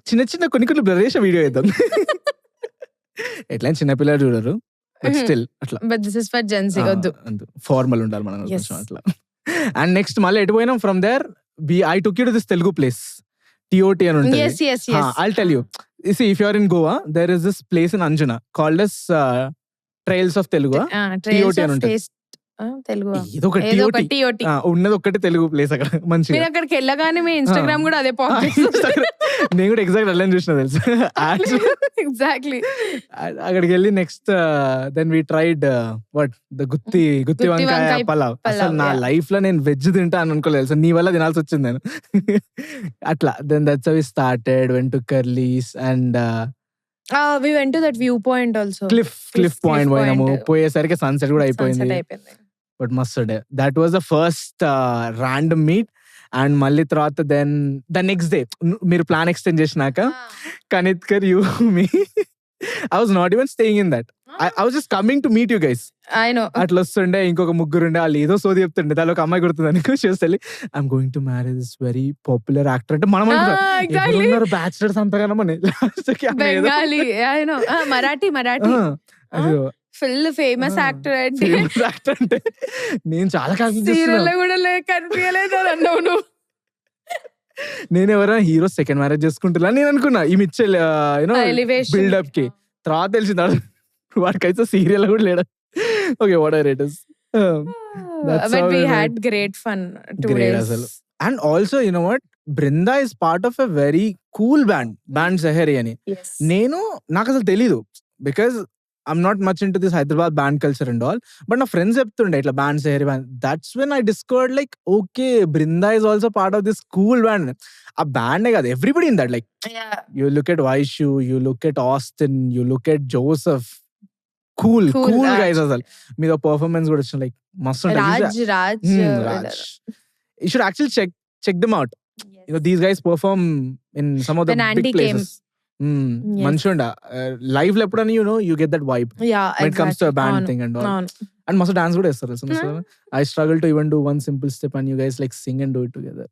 చిన్న కొన్ని బ్లర్ చేసే వీడియో వేద్దాం ఎట్లా చిన్నపిల్లలు చూడరు బట్ స్టిల్ అట్లా but this is for Gen Z వద్దు ఫార్మల్ ఉండాలి మనం Yes. కొంచెం అట్లా అండ్ నెక్స్ట్ మళ్ళీ ఎటు పోయినాం from there I took you to this Telugu place TOT అని ఉంటుంది yes yes yes I'll tell you. See, if you are in Goa, there is this place in Anjuna called as Trails of Telugu. Trails TOT అని of ఉంటుంది. Taste Telugu ఏదో ఒక ఏదో ఒక TOT. టిఓటి ఉన్నది ఒక్కటి తెలుగు ప్లేస్ అక్కడ మంచిగా మీరు అక్కడికి వెళ్ళగానే మీ ఇన్స్టాగ్రామ్ కూడా అదే పాప్ నేను కూడా ఎగ్జాక్ట్ అట్లా చూసిన తెలుసు ఎగ్జాక్ట్లీ అక్కడికి వెళ్ళి next then we tried what the gutti vankaya vankaya pulao అసలు పలావ్, నా yeah. లైఫ్ లో నేను వెజ్ తింటాను అనుకోలేదు తెలుసా నీ వల్ల తినాల్సి వచ్చింది నేను అట్లా then that's how we started went to Curlies and we went to that view point also cliff point పోయినాము point. పోయేసరికి సన్సెట్ కూడా అయిపోయింది అయిపోయింది బట్ మస్త్ day that was the first random meet and మళ్ళీ తర్వాత దెన్ ద నెక్స్ట్ డే మీరు plan extend చేసినాక Kanitkar you me I was not even staying in that I was just coming to meet you guys I know అట్లా వస్తుండే ఇంకొక ముగ్గురుండే వాళ్ళు ఏదో సోది చెప్తుండే దాని ఒక అమ్మాయి గుర్తుంది అనుకో చేస్తే I'm going to marry this very popular actor అంటే మనం అనుకున్నాం బ్యాచులర్స్ అంతగానో అని Bengali I know Marathi full famous actor అంటే యాక్టర్ అంటే నేను చాలా సీరియల్ కూడా కనిపించలేదు అని అన్నావు నువ్వు నేను ఎవరైనా హీరో సెకండ్ మ్యారేజ్ చేసుకుంటున్నా నేను అనుకున్నా ఈ మిచ్చే యూనో ఎలివేషన్ బిల్డప్ కి తర్వాత తెలిసింది వాడికైతే సీరియల్ కూడా లేడు okay what are it is but we had great fun 2 Great days అసలు. And also you know what Brinda is part of a very cool band Sehari అని yes నేను నాకు అసలు తెలీదు because I'm not much in to this Hyderabad band culture and all but నా friends చెప్తుండే ఇట్లా band Sehari band that's when I discovered like okay Brinda is also part of this cool band ఆ బ్యాండే కాదు everybody in that like yeah you look at Vaishu, you look at Austin, you look at Joseph. Cool Raj. guys అసలు మీద performance కూడా వచ్చిన like మస్తు Raj Raj. You should actually check them out. You know these guys perform in some of the When big Andy came. places. మంచిగా live లో ఎప్పుడైనా you get that vibe yeah when it comes to a band అవును, thing and all. అవును. And must dance కూడా వేస్తారు. I struggle to even do one simple step and you guys like sing and do it together.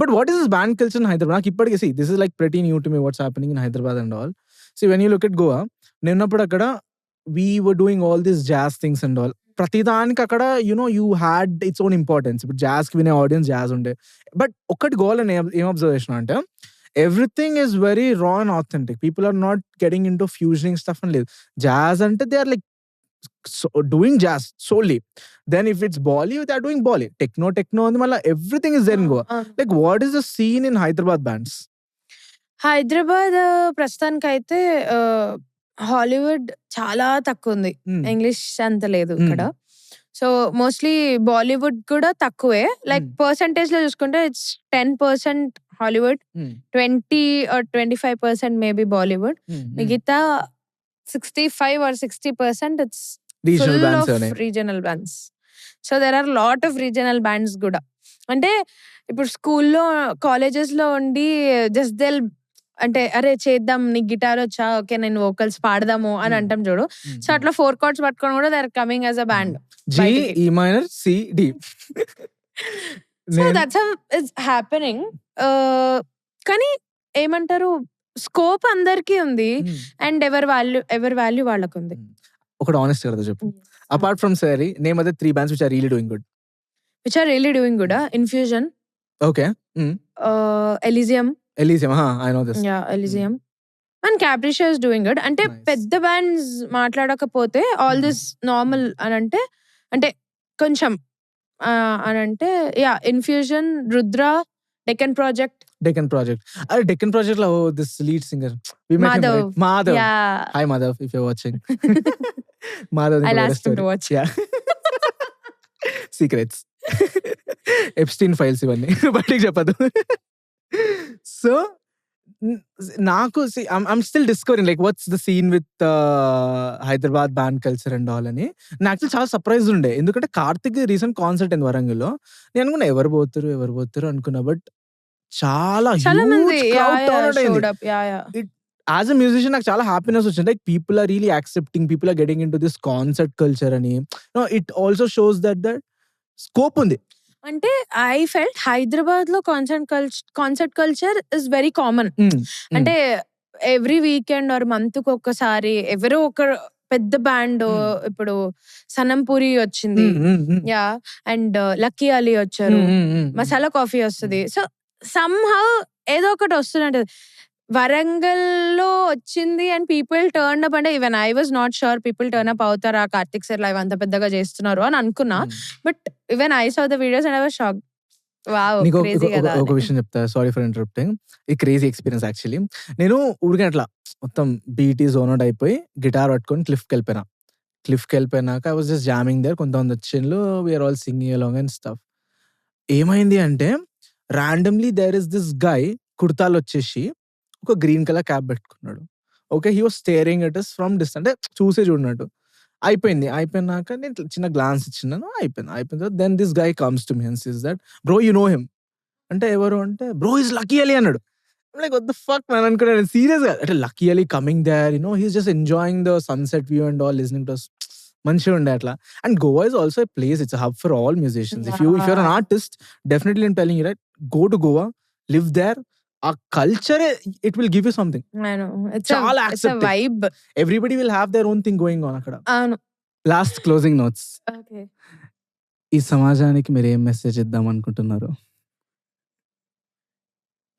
But what is this band culture in Hyderabad? నాకు ఇప్పటికీ see this is like pretty new to me what's happening in Hyderabad and all. See when you look at Goa నేనున్నప్పుడు అక్కడ we were doing all these jazz things and all. ప్రతిదానికి అక్కడ you had its own importance. ఇప్పుడు jazz కి వినే audience jazz ఉండే but ఒక్కటి goal అని ఏం అబ్జర్వేషన్ అంటే everything is very raw and authentic people are not getting in to fusioning stuff అని లేదు జాజ్ అంటే they are like doing jazz solely. Then if it's Bollywood, they're doing Bollywood. Techno and mala everything is there in Goa. Like what is the scene in Hyderabad bands? Hyderabad ప్రస్తుతానికి అయితే Hollywood చాలా తక్కువ ఉంది English అంత లేదు ఇక్కడ so mostly Bollywood కూడా తక్కువే లైక్ పర్సంటేజ్ లో చూసుకుంటే it's 10% Hollywood 20 or 25% maybe Bollywood మిగతా 65 or 60% it's Regional full bands of ఉన్నాయి. regional bands. So there are lot of regional bands కూడా అంటే ఇప్పుడు స్కూల్లో కాలేజెస్ లో ఉండి జస్ట్ దెల్ అంటే అరే చేద్దాం నీకు గిటార్ వచ్చా ఓకే నేను వోకల్స్ పాడదాము అని అంటాం చూడు సో అట్లా 4 కార్డ్స్ పట్టుకొని కూడా they are coming as a band G E minor C D. So that's how it's happening కానీ ఏమంటారు స్కోప్ అందరికీ ఉంది అండ్ ఎవరి వాల్యూ వాళ్ళకు ఉంది ఒకటి ఆనెస్ట్ కదా చెప్పు Apart from Sari, name other 3 bands which are really doing good. Which are really doing good. Infusion, Okay. Elysium. Elysium, I know this. Yeah, Elysium. And Capricia is doing good. అంటే Nice. పెద్ద bands మాట్లాడకపోతే all this normal అని అంటే కొంచెం అని అంటే yeah infusion, Rudra, Deccan project. Deccan Project. Deccan Project lo this lead singer. We met him, Madhav. right? Madhav. Yeah Hi Madhav, if you're watching. Madhav. I'll ask him to watch. Yeah. Secrets. Epstein files ఇవన్నీ బయటికి చెప్పదు. So నాకు I'm still discovering like what's the scene with Hyderabad band culture and all అని. నాకు actually చాలా surprise ఉండే, ఎందుకంటే Karthik recent concert అయింది వరంగల్లో. నేను అనుకున్నా ఎవరు పోతారు అనుకున్నా, బట్ చాలా మంది అయింది. యా యాజ్ అ మ్యూజిషియన్ నాకు చాలా హ్యాపీనెస్ వచ్చింది. Like people are really accepting, people are getting in to this concert culture అని. It also shows that scope ఉంది. అంటే ఐ ఫెల్ట్ హైదరాబాద్ లో concert culture is very common. అంటే ఎవ్రీ వీకెండ్ ఆర్ మంత్ కి ఒక్కసారి ఎవరో ఒక పెద్ద బ్యాండ్, ఇప్పుడు సనంపూరి వచ్చింది, యా, అండ్ లక్కీ అలీ వచ్చారు, మసాలా కాఫీ వస్తుంది. సో సమ్హౌ ఏదో ఒకటి వస్తున్నట్టు. వరంగల్లో వచ్చింది అండ్ పీపుల్ టర్న్ అప్. అంటే even I was not sure people turn up అవుతారా కార్తిక్ సార్ లైవ్ అంత పెద్దగా చేస్తున్నారు అని అనుకున్నా. But even I saw the videos and I was shock. Wow, నీకు క్రేజీ కదా. ఒక విషయం చెప్తా, సారీ ఫర్ ఇంటరప్టింగ్. ఈ క్రేజీ ఎక్స్పీరియన్స్ యాక్చువల్లీ. నేను ఊరికే అట్లా మొత్తం బీటీ జోన్ అవుట్ అయిపోయి గిటార్ పట్టుకొని క్లిఫ్కి వెళ్ళిపోయినాక I was just jamming there. కొంతమంది వచ్చిండ్లు, we're all singing along and stuff. ఏమైంది అంటే randomly there is this guy కుర్తాలు వచ్చేసి ఒక గ్రీన్ కలర్ క్యాప్ పెట్టుకున్నాడు. Okay, he was staring at us from distance, అంటే చూసే చూడనట్టు. అయిపోయినాక నేను చిన్న గ్లాన్స్ ఇచ్చినాను. అయిపోయింది. Then this guy comes to me and says that bro you know him. అంటే ఎవరు అంటే బ్రో ఈజ్ లక్కీ అలీ అన్నాడు. Like what the fuck man అనుకున్నాను సీరియస్ గా. అంటే Lucky Ali coming there, he's just enjoying the sunset view and all, listening to us. మంచిగా ఉండే అట్లా. And Goa is also a place, it's a hub for all musicians. If you're an artist, definitely I'm telling you right, go to Goa, live there. ఆ కల్చరే it will give you something. చాలా accepting. Vibe. Everybody will have their own thing going on అక్కడ. అవును. Last closing notes. Okay, ఈ సమాజానికి మీరు ఏం message ఇద్దాం అనుకుంటున్నారు?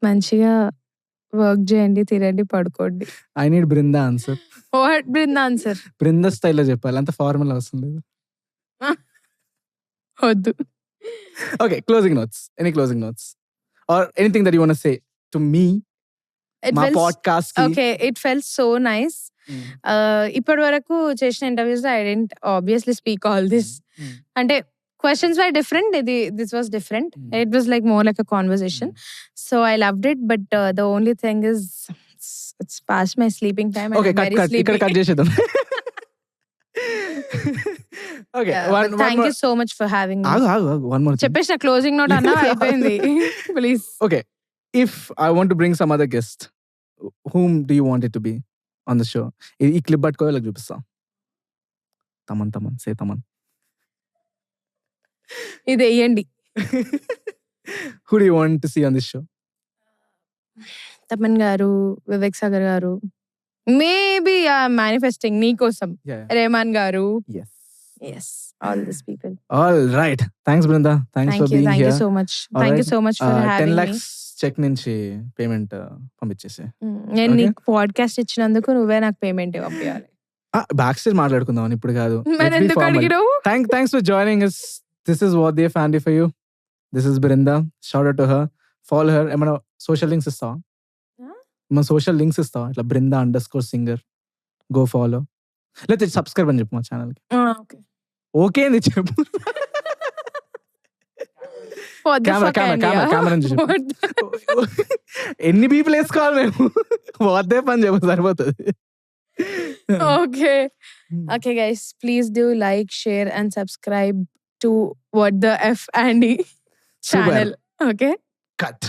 మంచిగా వర్క్ చేయండి, తినండి, పడుకోండి. I need Brinda answer. What Brinda answer? Brinda స్టైల్లో చెప్పాలి, అంత ఫార్మల్ అవసరం లేదు. వద్దు. Okay, closing notes. Any closing notes or anything that you want to say to me, మా పాడ్కాస్ట్ కి? Okay, it felt so nice. ఇప్పటి వరకు చేసిన interviews I didn't obviously speak all this. అంటే questions were different. This was different. It was like more like a conversation. So I loved it. But the only thing is, it's past my sleeping time. And Okay, I'm very sleepy. ఇక్కడ cut చేసేద్దాం. Okay, thank you so much for having me. ఆగు one more thing. చెప్పేసిన closing note అన్నా అయిపోయింది. Please. Okay, if I want to bring some other guest, whom do you want it to be on the show? ఈ clip పట్టుకో, ఇలా చూపిస్తా. తమన్ సే తమన్. ఇది వేయండి. Who do you want to see on this show? Thaman గారు, వివేక్ సాగర్ గారు, మేబీ మేనిఫెస్టింగ్ నీ కోసం రెహమాన్ గారు. Yes, all these people. All right, thanks Brinda, thanks for being here. Thank you so much. Thank you so much for having 10 me. lakhs cheque నుంచి payment పంపించేసి. నేను నీకు podcast ఇచ్చినందుకు నువ్వే నాకు పేమెంట్ పంపించాలి. బ్యాక్ స్టేజ్ మాట్లాడుకుందాం ఇప్పుడు కాదు. మరి ఎందుకు అడిగినావు? Thanks for joining us. This is What the F Andy for you. This is Brinda. Shout out to her. Follow her. ఏమైనా సోషల్ లింక్స్ ఇస్తావా? మన సోషల్ లింక్స్ ఇస్తావా? ఇట్లా Brinda_singer. Go follow. లేకపోతే సబ్స్క్రైబ్ అని చెప్పు మా ఛానల్కి. ఓకే అండి చెప్పు. కెమెరా నుంచి చెప్పు. ఎన్ని పీపుల్ వేసుకోవాలి మేము? వాదే పని చెప్పు సరిపోతుంది. Okay guys, please do like, share and subscribe to What the F Andy channel. Okay? Cut.